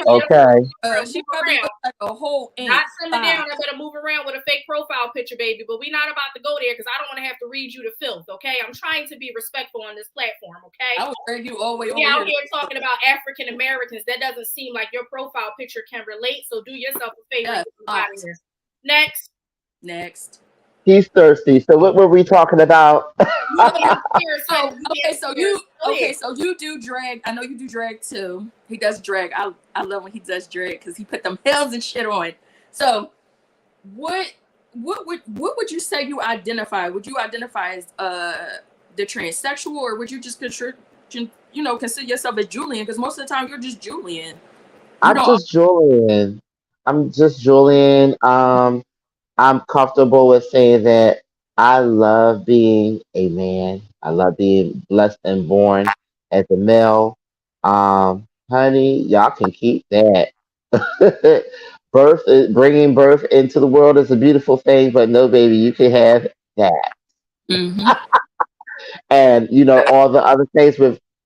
Okay. She probably looks like a whole ant. Not send it down. I better move around with a fake profile picture, baby. But we're not about to go there because I don't want to have to read you to filth. Okay, I'm trying to be respectful on this platform. Okay. I will bring you all the way over out here talking about African Americans. That doesn't seem like your profile picture can relate. So do yourself a favor. Next. He's thirsty. So what were we talking about? So you do drag. I know you do drag too. He does drag. I love when he does drag because he put them hills and shit on. So what would you say you identify? Would you identify as the transsexual, or would you just consider yourself as Julian? Because most of the time you're just Julian. I'm just Julian. I'm comfortable with saying that I love being a man. I love being blessed and born as a male. Honey, y'all can keep that. Bringing birth into the world is a beautiful thing, but no, baby, you can have that. Mm-hmm. And all the other things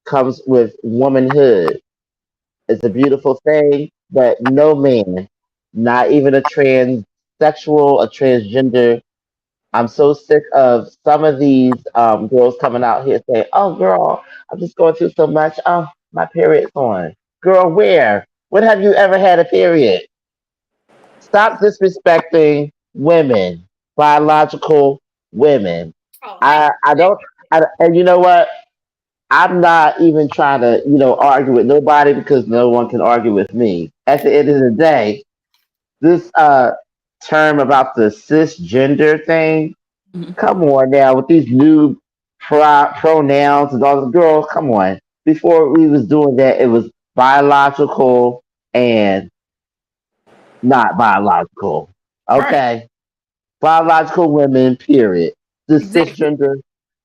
comes with womanhood. It's a beautiful thing, but no man, not even a transsexual, a transgender. I'm so sick of some of these girls coming out here saying, "Oh, girl, I'm just going through so much. Oh, my period's on." Girl, where? When have you ever had a period? Stop disrespecting women, biological women. I don't. And you know what? I'm not even trying to, argue with nobody because no one can argue with me. At the end of the day, this term about the cisgender thing, come on now with these new pronouns and all the girls, come on. before we was doing that, it was biological and not biological. Right. Okay, biological women. Period. The Exactly. cisgender.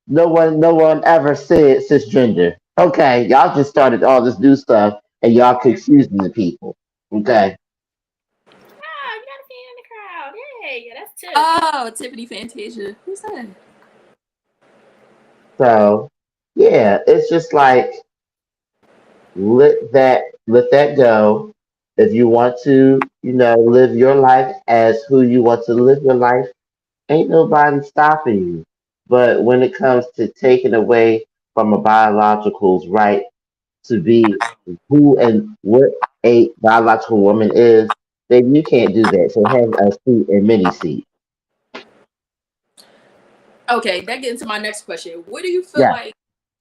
No one ever said cisgender. Okay, y'all just started all this new stuff, and y'all confusing the people. Okay, Ah, you got a fan in the crowd. Yay. Yeah, that's Tiff. Oh, Tiffany Fantasia. Who's that? so yeah, it's just like let that go. If you want to, live your life as who you want to live your life, ain't nobody stopping you. But when it comes to taking away from a biological's right to be who and what a biological woman is, then you can't do that. So have a seat and many seat. Okay, that gets into my next question. What do you feel Yeah, like?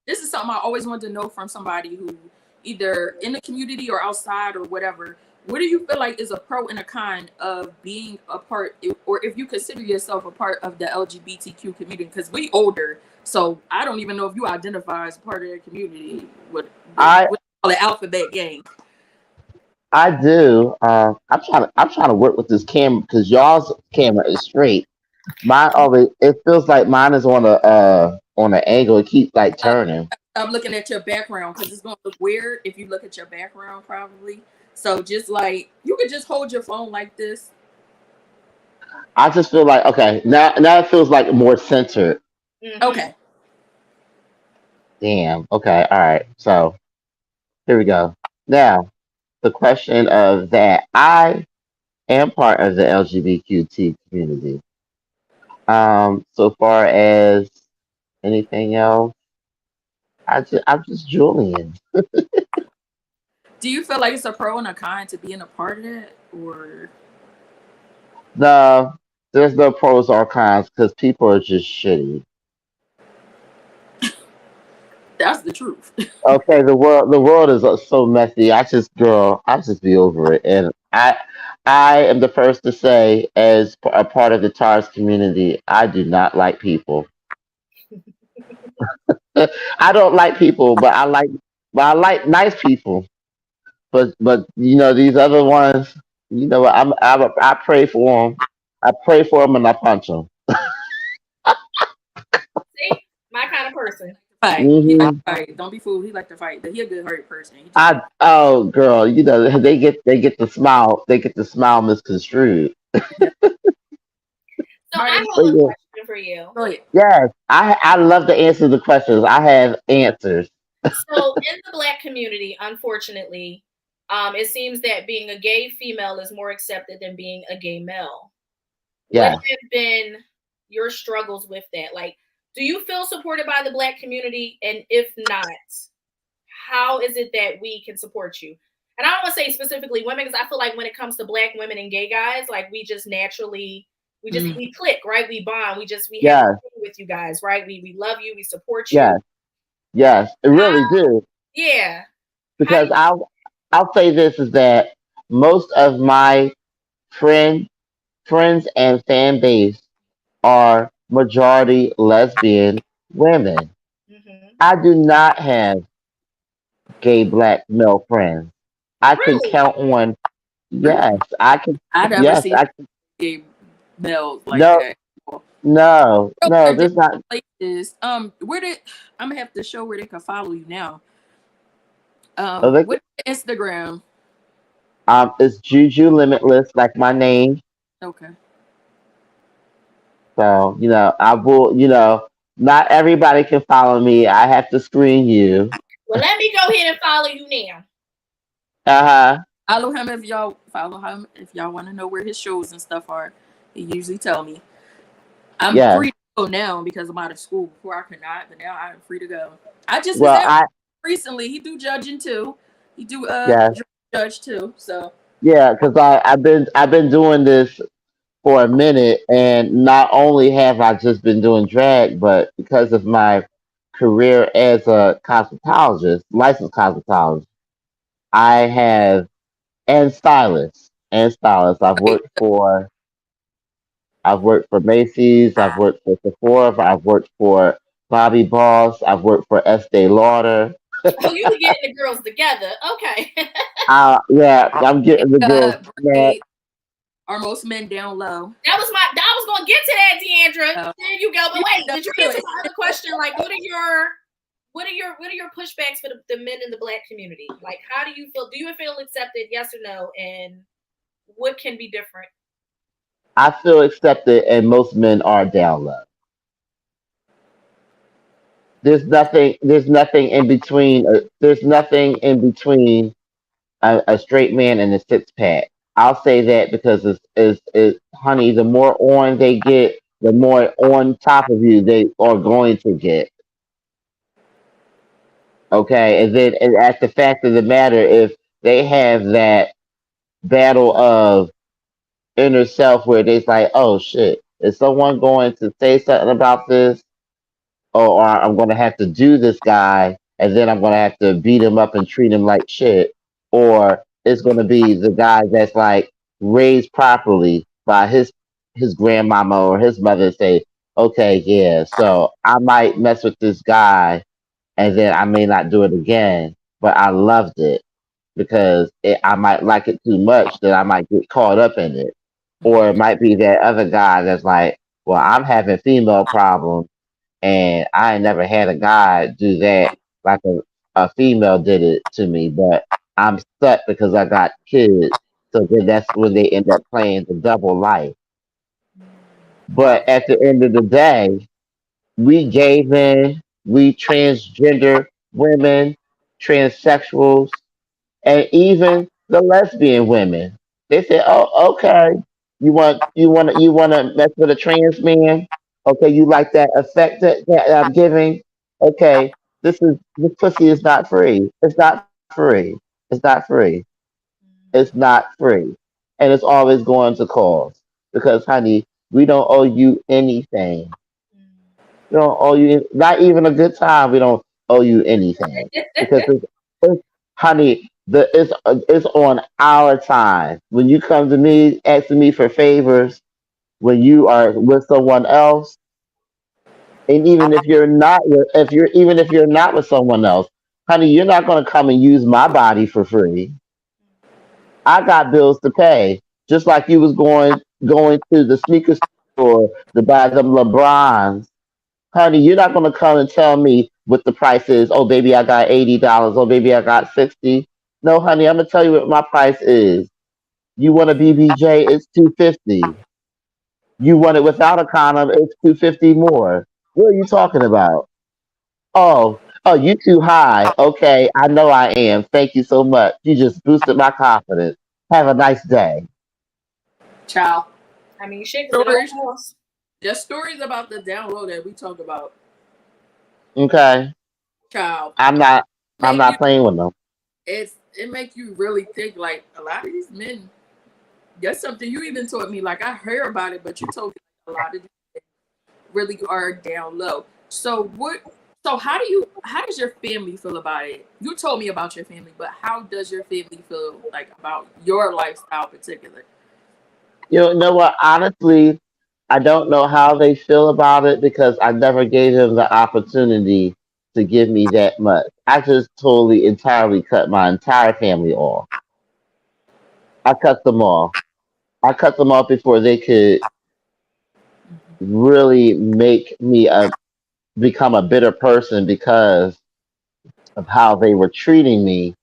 This is something I always wanted to know from somebody who either in the community or outside or whatever. What do you feel like is a pro and a con of being a part, or if you consider yourself a part of the LGBTQ community? Because we older, so I don't even know if you identify as part of the community. I What they call it alphabet gang. I do. I'm trying to work with this camera because y'all's camera is straight. Mine always it feels like mine is on an angle. It keeps like Uh, turning. I'm looking at your background because it's gonna look weird if you look at your background, probably. So just like you could just hold your phone like this. I just feel like okay, now it feels like more centered. Mm-hmm. Okay. Damn. Okay. All right. So here we go. Now the question of that I am part of the LGBTQ community. So far as anything else, I'm just Julian. Do you feel like it's a pro and a con to being a part of that, or The there's no pros or cons because people are just shitty. that's the truth? Okay, the world is so messy. I just be over it, and I am the first to say, as a part of the TARS community, I do not like people. I don't like people, but I like nice people. But these other ones, what, I pray for them. I pray for them and I punch them. See? My kind of person. Fight. He like Hmm to fight. Don't be fooled. He like to fight. He a good hearted person. He just I oh girl, they get the smile, misconstrued. yeah. So I Marty, have But a yeah, question for you. go ahead. yes, I love to answer the questions. I have answers. So in the Black community, unfortunately, it seems that being a gay female is more accepted than being a gay male. What Yeah, have been your struggles with that? Like, do you feel supported by the Black community? And if not, how is it that we can support you? And I don't want to say specifically women, because I feel like when it comes to Black women and gay guys, like we just naturally, Mm. we click, right? We bond. We have a yes, thing with you guys, right? We love you. We support you. yes, yes. It really do Yeah. How do because I'll say this is that most of my friend friends and fan base are majority lesbian women. you? Hmm. I do not have gay black male friends. I can Really? count on yes, I can I never yes, seen I can gay males like no that. So no, there are there's different not places. Where did I'm gonna have to show where they can follow you now. oh, What Instagram? it's Juju Limitless, like my name. Okay. So, I will, not everybody can follow me. I have to screen you. Well, let me go ahead and follow you now. Uh-huh. Follow him if y'all want to know where his shows and stuff are. He usually tell me. I'm Yes. free to go now because I'm out of school. Before I could not, but now I'm free to go. I just was Well, at recently. He do judging too. He do yes. judge too. So Yeah, because I've been doing this for a minute, and not only have I just been doing drag, but because of my career as a cosmetologist, licensed cosmetologist, I have and stylist and stylist. right. I've worked for Macy's, I've worked for Sephora, I've worked for Bobby Boss, I've worked for Estee Lauder. Oh, you be getting the girls together. Okay. Yeah, I'm getting the girls snapped. Right. Are most men down low? I was gonna get to that, Deandra. Oh. There you go. But wait, did you That's answer good. my other question? Like, what are your pushbacks for the men in the Black community? Like, how do you feel? Do you feel accepted? Yes or no? And what can be different? I feel accepted, and most men are down low. There's nothing. There's nothing in between. There's nothing in between a straight man and a six pack. I'll say that because honey, the more on they get, the more on top of you they are going to get. Okay, and then and at the fact of the matter, if they have that battle of inner self where they're like, oh shit, is someone going to say something about this? Or I'm going to have to do this guy, and then I'm going to have to beat him up and treat him like shit, or it's going to be the guy that's like raised properly by his grandmama or his mother say, okay, yeah, so I might mess with this guy, and then I may not do it again, but I loved it because I might like it too much that I might get caught up in it, or it might be that other guy that's like, well, I'm having female problems and I ain't never had a guy do that like a female did it to me, but I'm stuck because I got kids. So then that's when they end up playing the double life. But at the end of the day, we gave in, we transgender women, transsexuals, and even the lesbian women. They said, "Oh, okay, you want to mess with a trans man? Okay, you like that effect that I'm giving? Okay, this pussy is not free. It's not free. It's not free. It's not free, and it's always going to cost because, honey, we don't owe you anything. We don't owe you not even a good time. We don't owe you anything because it's honey. It's on our time. When you come to me asking me for favors, when you are with someone else, and even if you're not with someone else, honey, you're not going to come and use my body for free. I got bills to pay, just like you was going to the sneaker store to buy them LeBrons. Honey, you're not gonna come and tell me what the price is. Oh, baby, I got $80. Oh, baby, I got 60. No, honey, I'm gonna tell you what my price is. You want a BBJ? It's 250. You want it without a condom? It's 250 more. What are you talking about? Oh, you too high. Okay, I know I am. Thank you so much. You just boosted my confidence. Have a nice day. Child. I mean, shit, because it Stories. all costs. Just stories about the down low that we talk about. Okay, Child. I'm not. I'm Make not you, playing with them. it make you really think like a lot of these men. That's something you even told me. Like I heard about it, but you told me a lot of these men really are down low. So what? So how does your family feel about it? You told me about your family, but how does your family feel like about your lifestyle in particular? You know what? Honestly, I don't know how they feel about it because I never gave them the opportunity to give me that much. I just totally, entirely cut my entire family off. I cut them off. I cut them off before they could really make me become a bitter person because of how they were treating me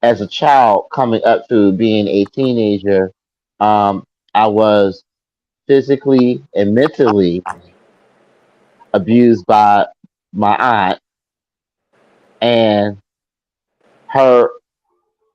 as a child coming up to being a teenager. Um, I was physically and mentally abused by my aunt and her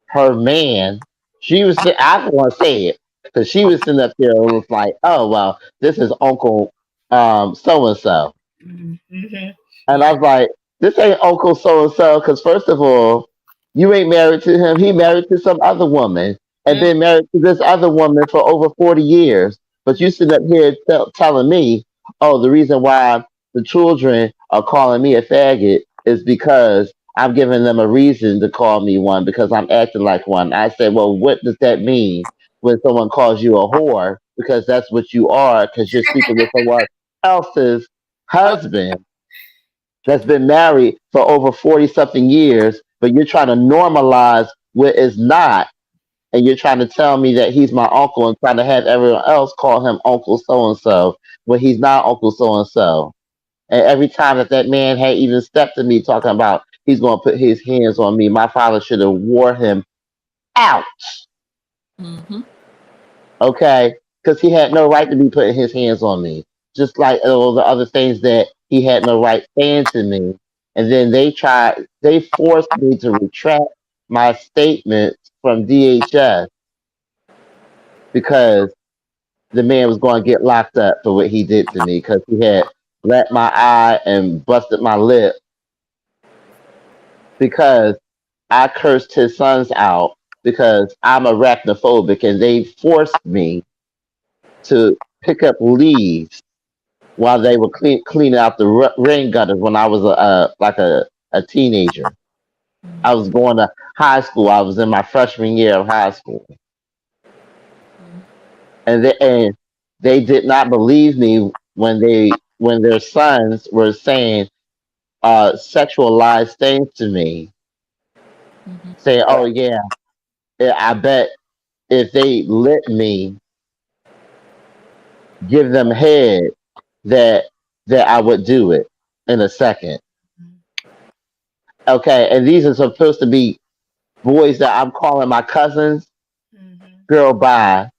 her man. She was I don't want to say it because she was sitting up there and was like, oh well, this is Uncle so and so. Mm-hmm. And I Yeah. was like, this ain't Uncle so and so, because first of all, you ain't married to him. He married to some other woman and been married to this other woman for over 40 years. But you sit up here telling me, oh, the reason why the children are calling me a faggot is because I'm giving them a reason to call me one because I'm acting like one. I said, well, what does that mean when someone calls you a whore? Because that's what you are, because you're sleeping with someone else's Oh, husband that's been married for over 40 something years but you're trying to normalize what is not. And you're trying to tell me that he's my uncle and trying to have everyone else call him Uncle so-and-so when he's not Uncle so-and-so. And every time that man had even stepped to me talking about he's going to put his hands on me, my father should have wore him out. Mm-hmm. Okay? Because he had no right to be putting his hands on me. Just like all the other things that he had no right saying to me. And then they forced me to retract my statements from DHS because the man was going to get locked up for what he did to me because he had blacked my eye and busted my lip because I cursed his sons out because I'm arachnophobic and they forced me to pick up leaves while they were cleaning out the rain gutters when I was a teenager. I was going to high school. I was in my freshman year of high school. And they did not believe me when their sons were saying sexualized things to me, saying, "Oh yeah, I bet if they let me give them head, that I would do it in a second." Okay, and these are supposed to be boys that I'm calling my cousins. Girl, bye.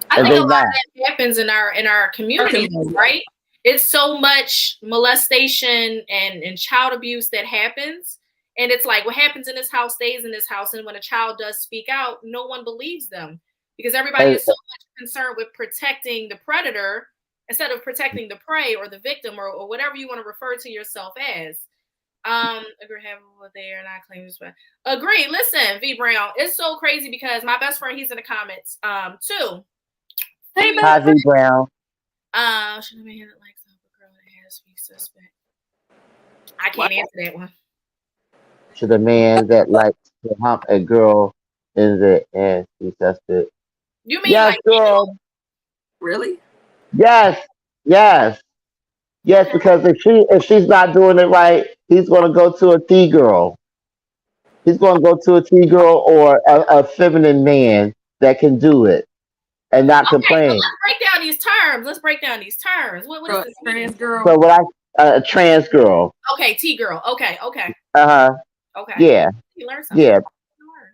I And think they a lot not. of that happens in our communities, right? It's so much molestation and child abuse that happens. And it's like what happens in this house stays in this house. And when a child does speak out, no one believes them because everybody is so much concerned with protecting the predator instead of protecting the prey or the victim or whatever you want to refer to yourself as. Agree, have over there, and I claim this one. Agree. Listen, V Brown, it's so crazy because my best friend, he's in the comments, too. Hey, Hi, V Brown. Should have been like some girl that has speak suspect. I can't answer that one. To the man that likes to hump a girl in the ass, be suspect. You mean yes, like girl? Really? Yes, yes. Yes, because if she's not doing it right, he's going to go to a T girl. He's going to go to a T girl or a feminine man that can do it and not complain. So let's break down these terms. What is this? Trans girl. So what a trans girl. Okay, T girl. Okay. Okay. Yeah. You learn something. Yeah.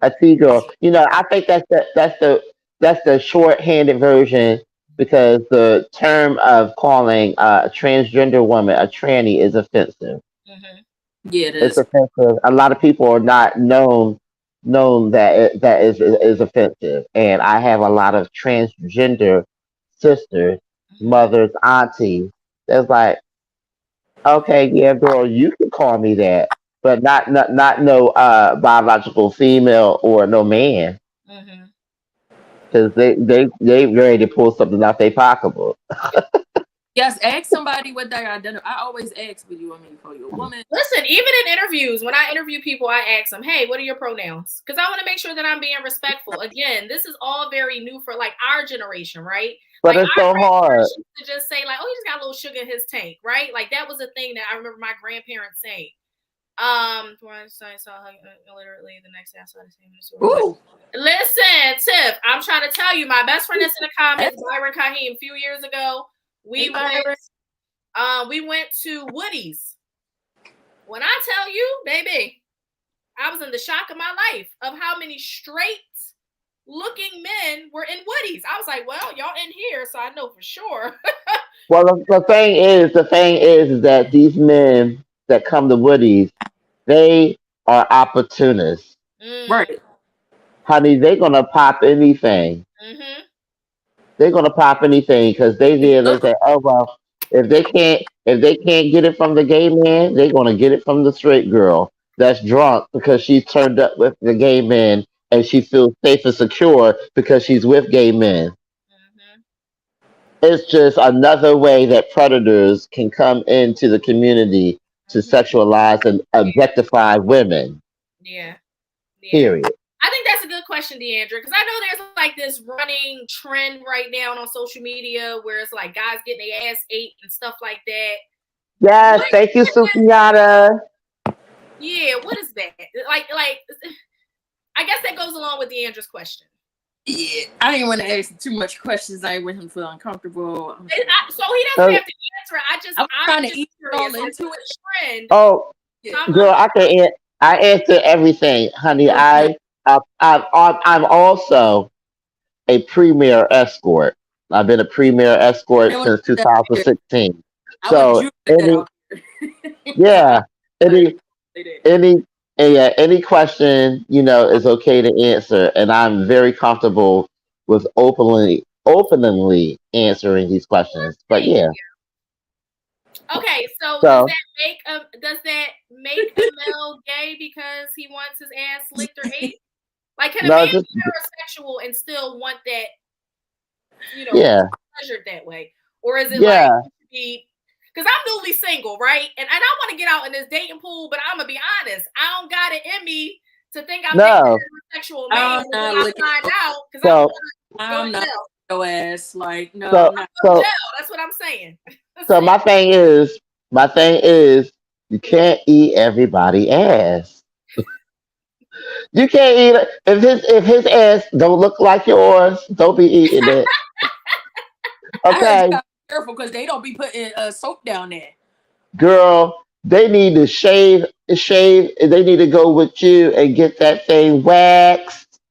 A T girl. You know, I think that's the short-handed version because the term of calling a transgender woman a tranny is offensive. Mm-hmm. Yeah, it is. It's offensive. A lot of people are not known that that is offensive, and I have a lot of transgender sisters, mothers, aunties. That's like, okay, yeah, girl, you can call me that, but not no biological female or no man. Because they ready to pull something out their pocketbook. Yes, ask somebody what they identify. I always ask, "What do you want me to call you, a woman?" Listen, even in interviews, when I interview people, I ask them, "Hey, what are your pronouns?" Because I want to make sure that I'm being respectful. Again, this is all very new for like our generation, right? But like it's so hard to just say like, "Oh, he just got a little sugar in his tank," right? Like that was a thing that I remember my grandparents saying. Literally the next day I saw the same. Ooh. Listen, Tiff, I'm trying to tell you, my best friend that's in the comments, Byron Kahim, a few years ago, we went to Woody's. When I tell you, baby, I was in the shock of my life of how many straight looking men were in Woody's. I was like, well, y'all in here, so I know for sure. Well, the thing is that these men that come to Woody's, they are opportunists. Right. Honey, they're going to pop anything. Mm-hmm. They're going to pop anything because they say, oh, well, if they can't get it from the gay man, they're going to get it from the straight girl that's drunk because she's turned up with the gay man and she feels safe and secure because she's with gay men. It's just another way that predators can come into the community to sexualize and objectify women. Yeah. Period. I think that's a good question, Deandra, because I know there's like this running trend right now on social media where it's like guys getting their ass ate and stuff like that. Yes, thank you, Sufiata. Yeah, what is that? Like, I guess that goes along with Deandra's question. Yeah, I didn't want to ask too much questions. I didn't want him to feel uncomfortable. So he doesn't have to answer it. I'm trying to just eat curious. all into it. Trend. Oh, Yeah. girl, I answer everything, honey. Okay. I'm also a premier escort. I've been a premier escort since 2016. So any question, is okay to answer, and I'm very comfortable with openly answering these questions. But yeah. Okay, so does that make Mel gay because he wants his ass licked or ate? Like, can a man be heterosexual and still want that, pleasured that way? Or is it like to be, because I'm newly single, right? And I want to get out in this dating pool, but I'm gonna be honest, I don't got it in me to think I'm dating a heterosexual man when I find out, because I'm not your ass. Like, no, that's what I'm saying. So my thing is, you can't eat everybody ass. You can't eat it. If his ass don't look like yours, don't be eating it. Okay. Careful, because they don't be putting soap down there. Girl, they need to shave. They need to go with you and get that thing waxed.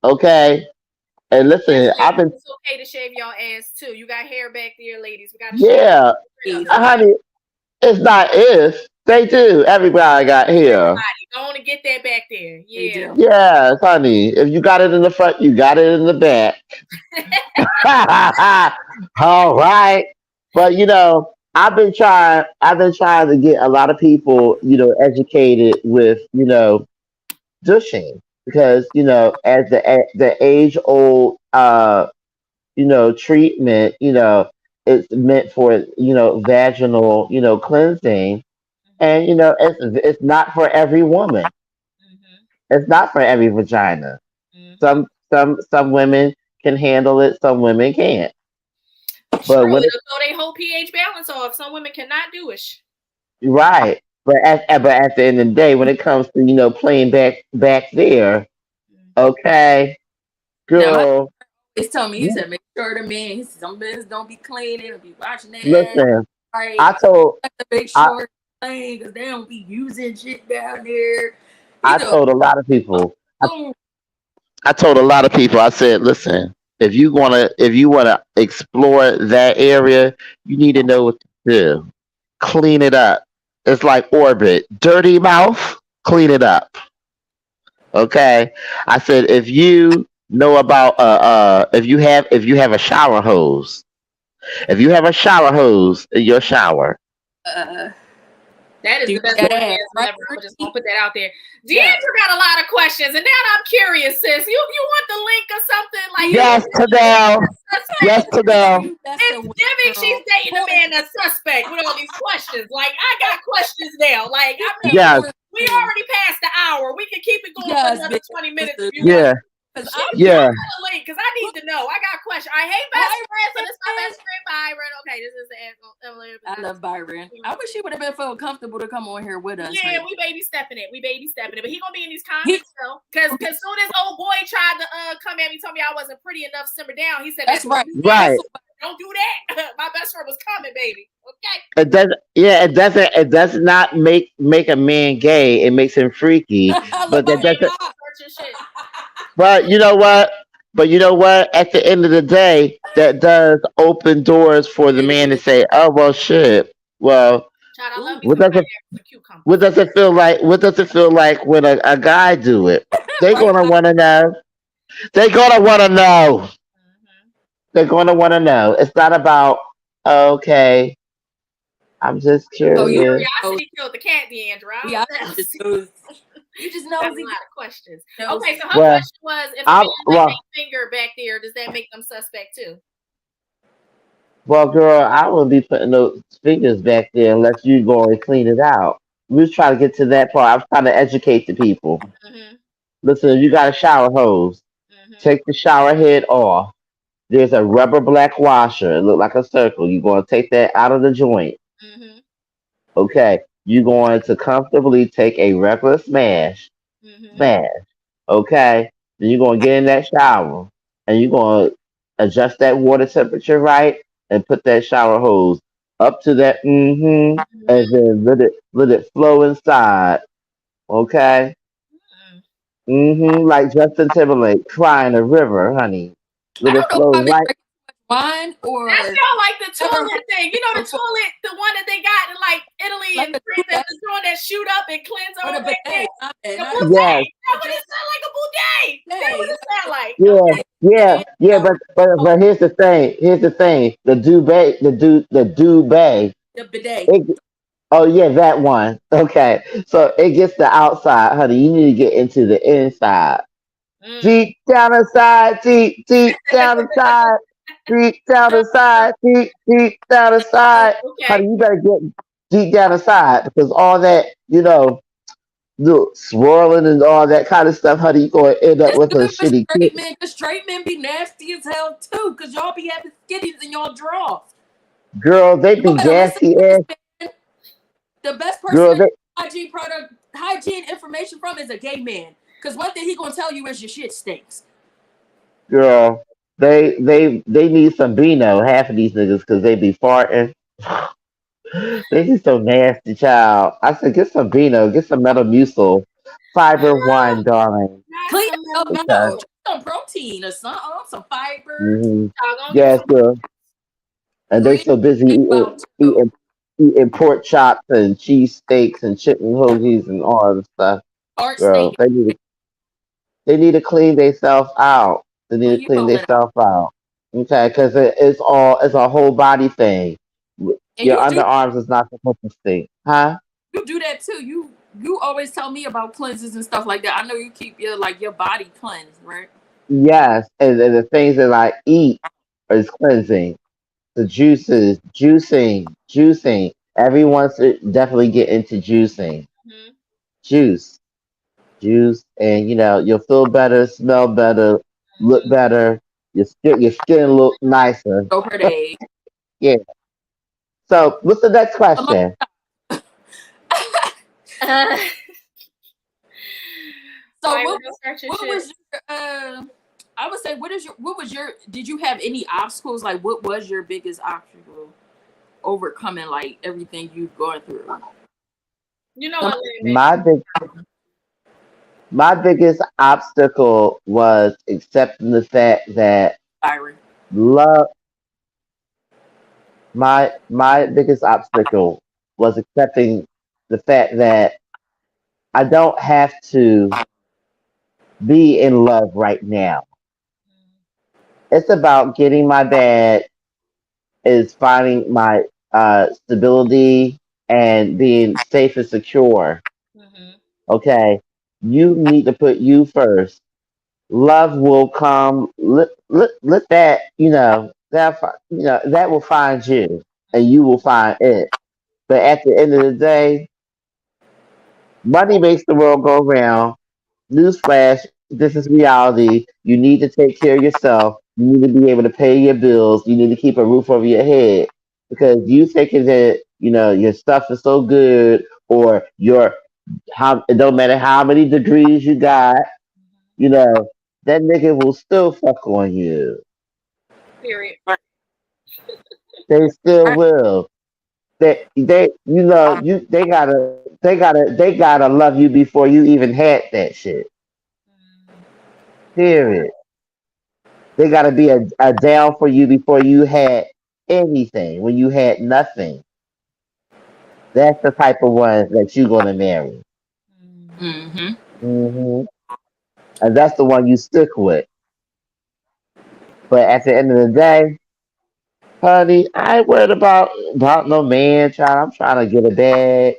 Okay. And listen, it's okay to shave y'all ass too. You got hair back there, ladies. We got shave. Honey, it's not if. They do. Everybody got hair. Don't want to get that back there. Yeah. Yes, honey. If you got it in the front, you got it in the back. All right. But I've been trying to get a lot of people, educated with, douching. Because, as the age old treatment, it's meant for, vaginal, cleansing. And it's not for every woman. It's not for every vagina. Some women can handle it. Some women can't. But when they whole pH balance off, some women cannot do it. Right. But at the end of the day, when it comes to playing back there, okay, girl. He's telling me, he said, make sure the man, some men don't be cleaning and be watching that. Listen, right? I told. Make sure because they don't be using shit down there. I told a lot of people. I told a lot of people. I said, listen, if you wanna explore that area, you need to know what to do. Clean it up. It's like Orbit. Dirty mouth, clean it up. Okay. I said, if you know about if you have a shower hose, in your shower. That is the best one ever. I'm just gonna put that out there. Deandra got a lot of questions, and now I'm curious, sis. You want the link or something? Like yes, Cadell. Yes, Cadell. It's Dominique. She's dating a man that's suspect with all these questions. Like, I got questions now. Like, I mean, we already passed the hour. We can keep it going for another 20 minutes. If you want. Because I need to know. I got questions. I hate best friends, so this is my best friend Byron. Okay, this is Emily. I love Byron. I wish he would have been felt comfortable to come on here with us. Yeah, we baby stepping it. But he gonna be in these comments though. Because soon as old boy tried to come at me, told me I wasn't pretty enough, simmer down. He said that's right. Right. Don't do that. My best friend was coming, baby. Okay. It doesn't. Yeah, it doesn't. It does not make a man gay. It makes him freaky. But that doesn't. But you know what? At the end of the day, that does open doors for the man to say, "Oh well, shit. Well, what does it feel like? What does it feel like when a guy do it? They're gonna want to know. They're gonna want to know. They're gonna want to know. It's not about okay. I'm just curious. Curiosity killed the cat, Deandra. You just know a lot of questions. Okay, so her question was, if a man has a finger back there, does that make them suspect too? Well, girl, I wouldn't be putting those fingers back there unless you go and clean it out. We was trying to get to that part. I was trying to educate the people. Listen, if you got a shower hose, take the shower head off. There's a rubber black washer. It look like a circle. You're going to take that out of the joint. Okay. You're going to comfortably take a regular Mm-hmm. smash, okay? Then you're going to get in that shower and you're going to adjust that water temperature right and put that shower hose up to that, and Mm-hmm. then let it flow inside, okay? Like Justin Timberlake crying a river, honey. I Let it don't know if flow I've been right. drinking wine That's or y'all like the never toilet thing. You know the toilet, the one that they got in like Italy like and a France, bidet the joint that shoot up and cleanse or all the the way bidet. down. Not that, The not a bidet. Yes, That's what bidet. it sound like, a bidet. That's what Hey, it sound like. yeah, Okay. yeah, and yeah. But here's the thing. Here's the thing. The duvet. the bidet. It, oh yeah, that one. Okay, so it gets the outside, honey. You need to get into the inside. Mm. Deep down inside, deep down inside, deep down inside, deep down inside. Honey, Okay. you better get deep down inside because all that, the swirling and all that kind of stuff, honey, you gonna end up It's with a good for shitty straight kid. men, because straight men be nasty as hell too, because y'all be having skitties in y'all drawers. Girl, they Y'all be better listen gassy to this, ass. man. The best person Girl, to they hygiene information from is a gay man. Because one thing he gonna tell you is your shit stinks. girl, they need some Beano, half of these niggas, because they be farting. They be so nasty, child. I said, get some Beano, get some Metamucil, fiber one, darling. Not Clean some yourself Okay. out. Some protein or something, some fiber. hmm y'all gonna get Yes, some. girl. And they Clean so busy your out too. eating pork chops and cheese steaks and chicken hoagies and all the stuff. Heart Girl, steak. they need to clean themselves out. They need to Clean your clean colon out. themselves out. Okay, because it's a whole body thing. And Your you do underarms is not supposed to stink, huh? you do that too. You always tell me about cleanses and stuff like that. I know you keep your body cleansed, right? Yes, and the things that I eat is cleansing. The juices, juicing. Everyone should definitely get into juicing. Mm-hmm. Juice, juice, and you'll feel better, smell better, look Mm-hmm. better. Your skin look nicer. Go per day. Yeah. So, what's the next question? Uh, So Fire, don't start your what shit. was your I would say what was your did you have any obstacles? Like what was your biggest obstacle overcoming like everything you've gone through? You know Some I live in My big, my biggest obstacle was accepting the fact that Byron. love. My biggest obstacle was accepting the fact that I don't have to be in love right now. It's about getting my bag, is finding my stability and being safe and secure. Mm-hmm. Okay, you need to put you first. Love will come. Let that that will find you, and you will find it. But at the end of the day, money makes the world go round. Newsflash, this is reality. You need to take care of yourself. You need to be able to pay your bills. You need to keep a roof over your head. Because you thinking that, your stuff is so good, or it don't matter how many degrees you got, you know, that nigga will still fuck on you. Period. They still will. They gotta love you before you even had that shit. Period. They gotta be a down for you before you had anything. When you had nothing, that's the type of one that you're gonna marry. Mm-hmm. hmm And that's the one you stick with. But at the end of the day, honey, I ain't worried about no man, child. I'm trying to get a bag.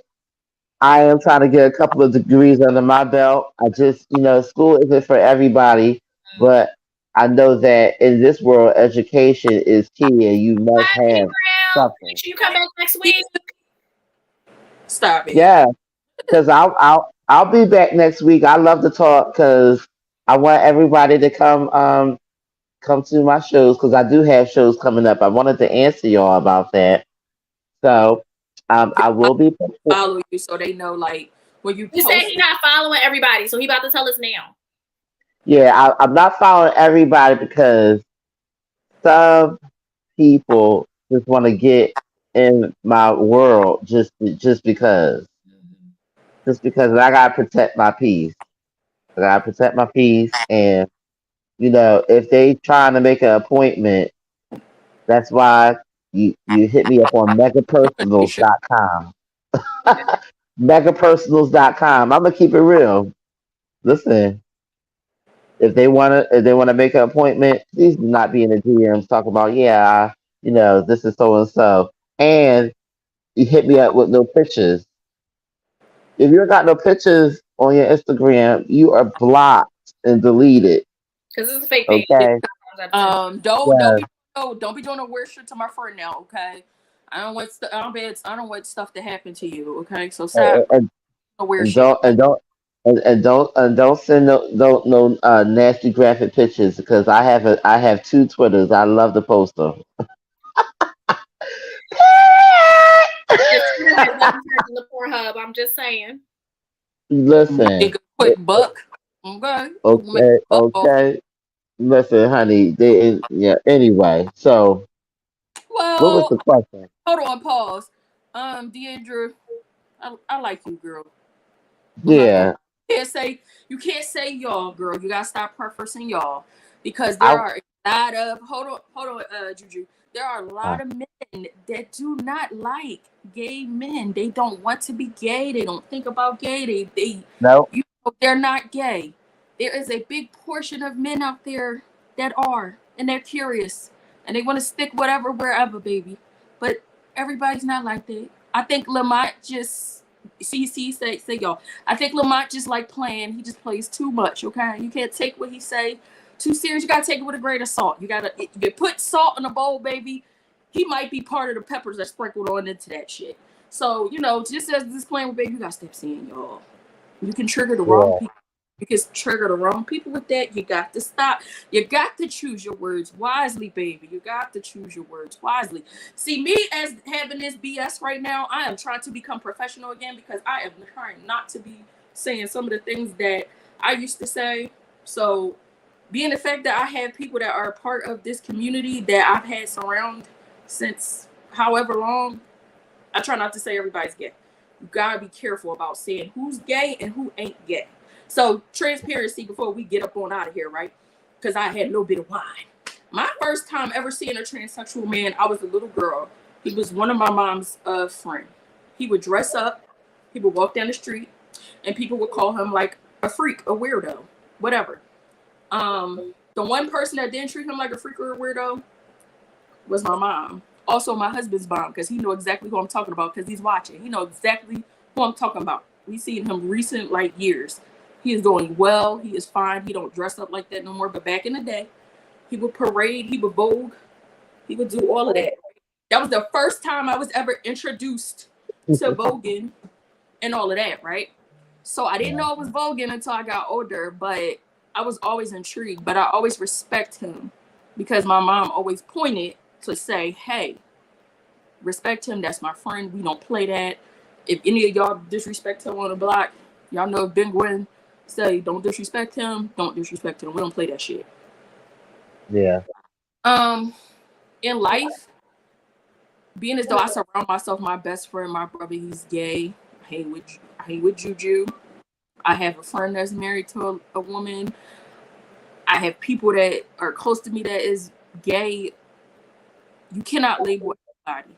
I am trying to get a couple of degrees under my belt. I just, school isn't for everybody, but I know that in this world, education is key, and you must Bye, P have Brown. Make something. sure you come back next week. Stop it. Yeah, because I'll be back next week. I love to talk because I want everybody to come to my shows because I do have shows coming up. I wanted to answer y'all about that. So I will be. Follow you so they know, like, when you He post. said he's not following everybody, so he about to tell us now. Yeah, I'm not following everybody because some people just want to get in my world just because. Just because I gotta protect my peace. I gotta protect my peace, and if they trying to make an appointment, that's why you hit me up on megapersonals.com. Megapersonals.com. I'm gonna keep it real. Listen, if they wanna make an appointment, please do not be in the DMs talking about this is so and so, and you hit me up with no pictures. If you don't got no pictures on your Instagram, you are blocked and deleted. Because it's a fake page. Okay. Don't be doing a weird shit to my friend now, okay? I don't want stuff to happen to you, okay? So stop weird And shit. don't send no nasty graphic pictures because I have two Twitters. I love to post them. The Pornhub. I'm just saying. Listen. Make a quick buck. Okay. Okay. Listen, honey. Anyway, so what was the question? Hold on, pause. Deidre, I like you, girl. Yeah. You can't say y'all, girl. You gotta stop preferencing y'all because there are a lot of hold on, Juju. There are a lot of men that do not like gay men. They don't want to be gay. They don't think about gay. They're not gay. There is a big portion of men out there that are, and they're curious, and they want to stick whatever wherever, baby. But everybody's not like that. I think Lamont just say y'all. I think Lamont just like playing. He just plays too much. Okay, you can't take what he say too serious. You gotta take it with a grain of salt. You put salt in a bowl, baby. He might be part of the peppers that sprinkled on into that shit. So just as this playing with baby, you gotta stop seeing y'all. You can trigger the wrong people. You can trigger the wrong people with that. You got to stop. You got to choose your words wisely, baby. You got to choose your words wisely. See, me as having this BS right now, I am trying to become professional again because I am trying not to be saying some of the things that I used to say. So, being the fact that I have people that are a part of this community that I've had surround since however long, I try not to say everybody's gay. You gotta be careful about saying who's gay and who ain't gay. So transparency before we get up on out of here, right? Because I had a little bit of wine. My first time ever seeing a transsexual man, I was a little girl. He was one of my mom's friend. He would dress up. He would walk down the street, and people would call him like a freak, a weirdo, whatever. The one person that didn't treat him like a freak or a weirdo was my mom. Also, my husband's mom, because he know exactly who I'm talking about because he's watching. He know exactly who I'm talking about. We've seen him recent years. He is doing well. He is fine. He don't dress up like that no more. But back in the day, he would parade. He would vogue. He would do all of that. That was the first time I was ever introduced to voguing and all of that, right? So I didn't know it was voguing until I got older, but I was always intrigued. But I always respect him because my mom always pointed to say, hey, respect him. That's my friend. We don't play that. If any of y'all disrespect him on the block, y'all know Ben Gwynn say, don't disrespect him. Don't disrespect him. We don't play that shit. Yeah. In life, being as though I surround myself, my best friend, my brother, he's gay. I hang with Juju. I have a friend that's married to a woman. I have people that are close to me that is gay. You cannot label everybody.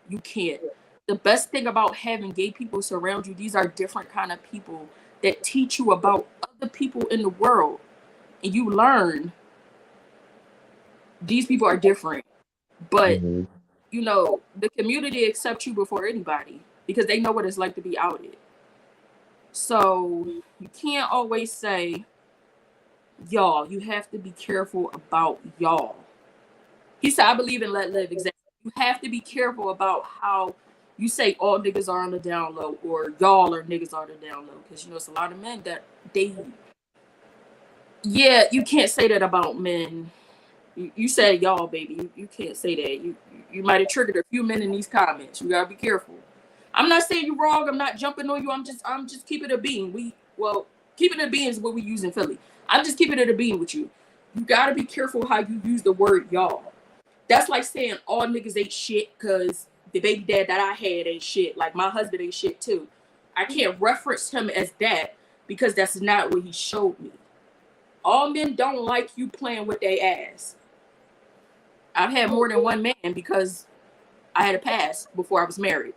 You can't. The best thing about having gay people surround you, these are different kind of people that teach you about other people in the world. And you learn these people are different. But, the community accepts you before anybody because they know what it's like to be outed. So you can't always say, y'all. You have to be careful about y'all. He said, I believe in let live. Exactly. You have to be careful about how you say all niggas are on the down low or y'all are niggas are the down low. Because, it's a lot of men that you can't say that about men. You said y'all, baby. You can't say that. You might have triggered a few men in these comments. You got to be careful. I'm not saying you're wrong. I'm not jumping on you. I'm just keeping it a bean. Keeping it a bean is what we use in Philly. I'm just keeping it a bean with you. You gotta be careful how you use the word y'all. That's like saying all niggas ain't shit because the baby dad that I had ain't shit. Like my husband ain't shit too. I can't reference him as that because that's not what he showed me. All men don't like you playing with their ass. I've had more than one man because I had a past before I was married.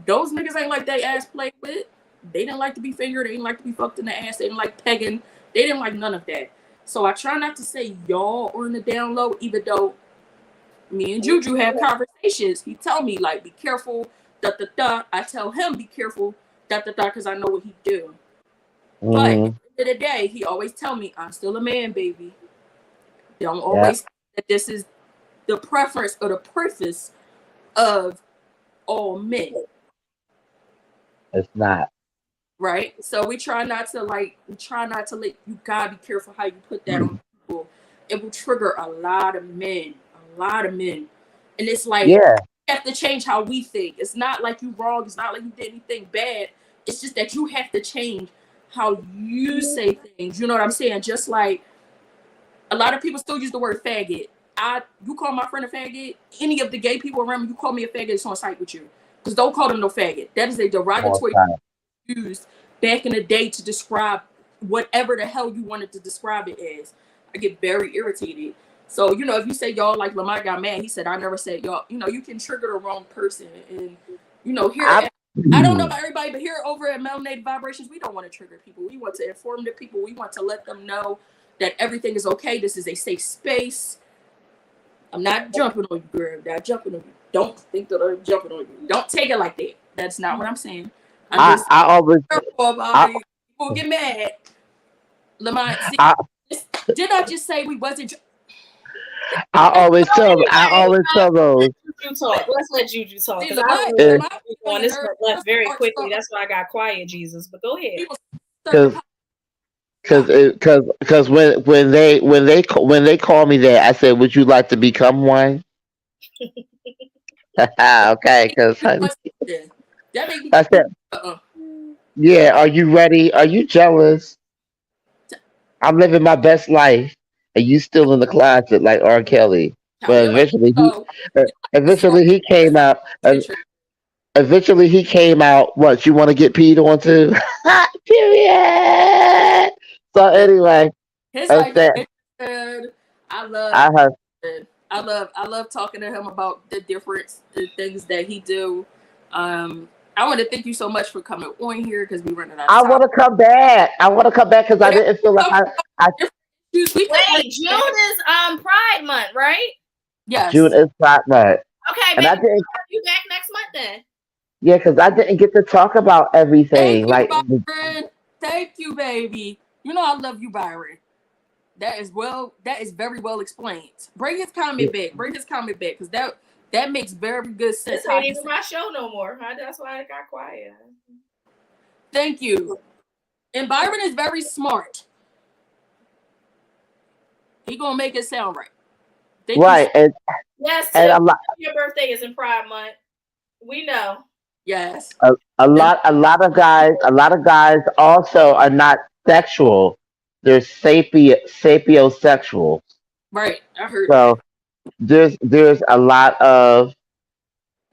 Those niggas ain't like they ass played with. They didn't like to be fingered. They didn't like to be fucked in the ass. They didn't like pegging. They didn't like none of that. So I try not to say y'all on the down low, even though me and Juju have conversations. He tell me like, be careful, da da da. I tell him be careful, da da da, because I know what he do. But at the end of the day, he always tell me I'm still a man, baby. Don't always think that this is the preference or the purpose of all men. It's not. Right? So we try not to let, you gotta be careful how you put that on people. It will trigger a lot of men. And it's like, you have to change how we think. It's not like you wrong. It's not like you did anything bad. It's just that you have to change how you say things. You know what I'm saying? Just like a lot of people still use the word faggot. You call my friend a faggot, any of the gay people around me, you call me a faggot, it's on site with you. Because don't call them no faggot. That is a derogatory used back in the day to describe whatever the hell you wanted to describe it as. I get very irritated. So, if you say y'all, like Lamar got mad, he said, I never said y'all. You can trigger the wrong person. And, here, I don't know about everybody, but here over at Melanated Vibrations, we don't want to trigger people. We want to inform the people. We want to let them know that everything is okay. This is a safe space. I'm not jumping on you, girl. I'm not jumping on you. Don't think that I'm jumping on you. Don't take it like that. That's not what I'm saying. I'm just careful about it. People get mad. Lamont, did I just say we wasn't? I always tell those. Let's let Juju talk. Because this left very quickly. That's why I got quiet, Jesus. But go ahead. Because when they call me that, I said, "Would you like to become one?" Okay, because I said, "Yeah, are you ready? Are you jealous? I'm living my best life, and you still in the closet like R. Kelly." But eventually he came out. Eventually he came out. What, you want to get peed on too? Period. So anyway, I love talking to him about the different things that he do. I want to thank you so much for coming on here because we running out of time. I want to come back because I didn't feel like Wait, June is Pride Month, right? Yes. June is Pride Month. Okay, and I didn't. You back next month then? Yeah, because I didn't get to talk about everything. Thank you, baby. I love you, Byron. That is very well explained. Bring his comment back. Because that makes very good sense. This ain't even my show no more. That's why I got quiet. Thank you. And Byron is very smart. He gonna make it sound right. Right. And yes, your birthday is in Pride Month. We know. Yes. A lot of guys also are not sexual. They're sapiosexual. Right. I heard so that. There's a lot of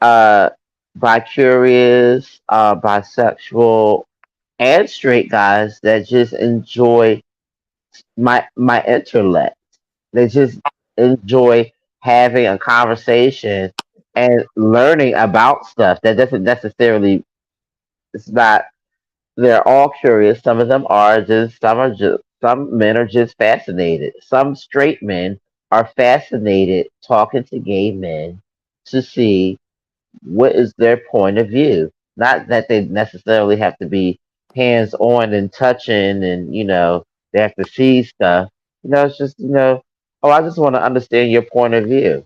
bi-curious, bisexual, and straight guys that just enjoy my intellect. They just enjoy having a conversation and learning about stuff that doesn't necessarily. It's not. They're all curious. Some of them are just. Some men are just fascinated. Some straight men are fascinated talking to gay men to see what is their point of view. Not that they necessarily have to be hands on and touching and they have to see stuff. It's just oh, I just want to understand your point of view.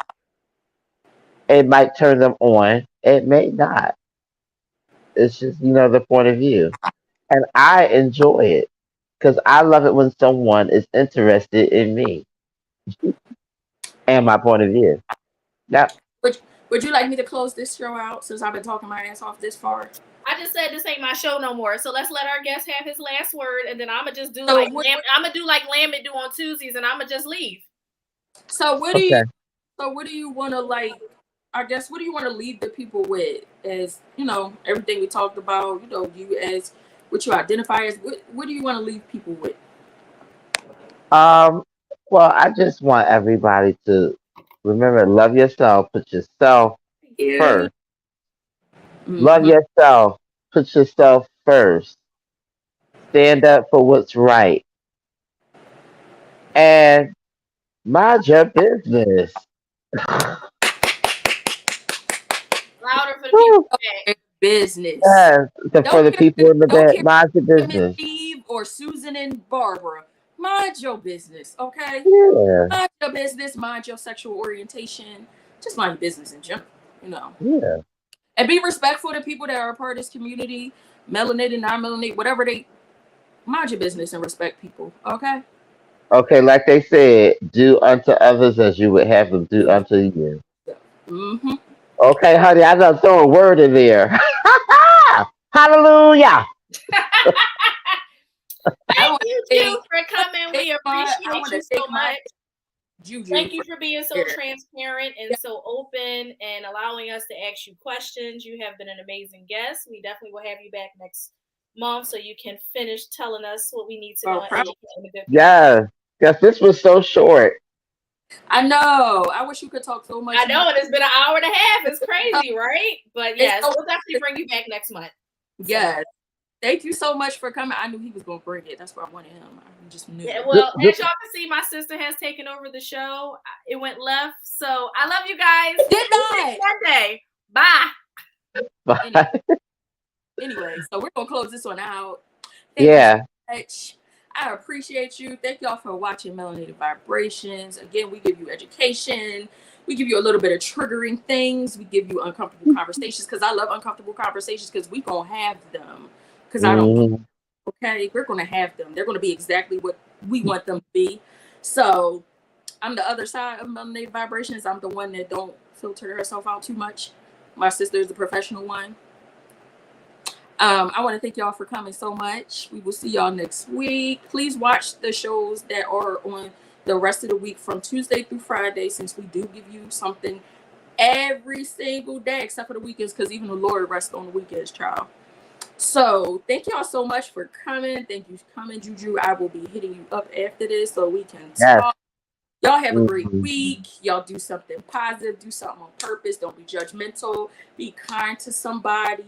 It might turn them on. It may not. It's just the point of view, and I enjoy it because I love it when someone is interested in me and my point of view. Yep. Which Would you like me to close this show out since I've been talking my ass off this far? I just said this ain't my show no more. So let's let our guest have his last word, and then I'm gonna just do So I'm gonna do like Lamb do on Tuesdays, and I'm gonna just leave. So what do you want to like? I guess what do you want to leave the people with? As you know, everything we talked about. You know, you as what you identify as. What do you want to leave people with? Well, I just want everybody to remember, love yourself, put yourself first. Love yourself, put yourself first. Stand up for what's right. And mind your business. Louder for the people. Okay. Business. Yes, for the people in the back, mind your business. Steve or Susan and Barbara, mind your business, okay? Yeah. Mind your business, mind your sexual orientation, just mind your business in general, you know. Yeah. And be respectful to people that are a part of this community, melanated, non-melanated, whatever they, mind your business and respect people, okay? Okay, like they said, do unto others as you would have them do unto you. Mm-hmm. Okay, honey, I done throw a word in there. Hallelujah. Thank you, Ju, for coming. We appreciate you so much. Juju, thank you for being so transparent and so open and allowing us to ask you questions. You have been an amazing guest. We definitely will have you back next month so you can finish telling us what we need to know. Yes, because this was so short. I know. I wish you could talk so much. I know, and it's been an hour and a half. It's crazy, right? But yes, we'll definitely bring you back next month. Yes. Thank you so much for coming. I knew he was going to bring it. That's why I wanted him. I just knew. Yeah, well, as y'all can see, my sister has taken over the show. It went left. So I love you guys. Good night. Sunday. Bye. Bye. Anyway, so we're going to close this one out. Thank you so much. I appreciate you. Thank y'all for watching Melanated Vibrations. Again, we give you education. We give you a little bit of triggering things. We give you uncomfortable conversations because I love uncomfortable conversations because we going to have them. Because I don't, okay, we're going to have them. They're going to be exactly what we want them to be. So I'm the other side of Melanated Vibrations. I'm the one that don't filter herself out too much. My sister is the professional one. I want to thank y'all for coming so much. We will see y'all next week. Please watch the shows that are on the rest of the week from Tuesday through Friday, since we do give you something every single day except for the weekends, because even the Lord rests on the weekends, child. So thank y'all so much for coming. Thank you for coming, Juju. I will be hitting you up after this so we can talk. Y'all have a great week. Y'all do something positive. Do something on purpose. Don't be judgmental. Be kind to somebody.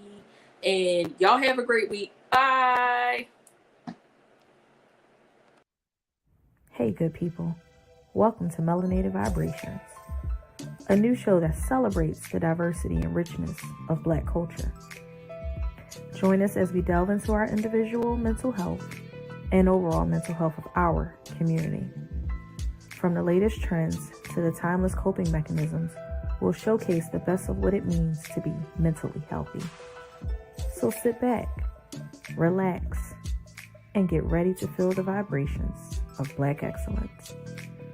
And y'all have a great week. Bye. Hey, good people. Welcome to Melanated Vibrations, a new show that celebrates the diversity and richness of Black culture. Join us as we delve into our individual mental health and overall mental health of our community. From the latest trends to the timeless coping mechanisms, we'll showcase the best of what it means to be mentally healthy. So sit back, relax, and get ready to feel the vibrations of Black excellence.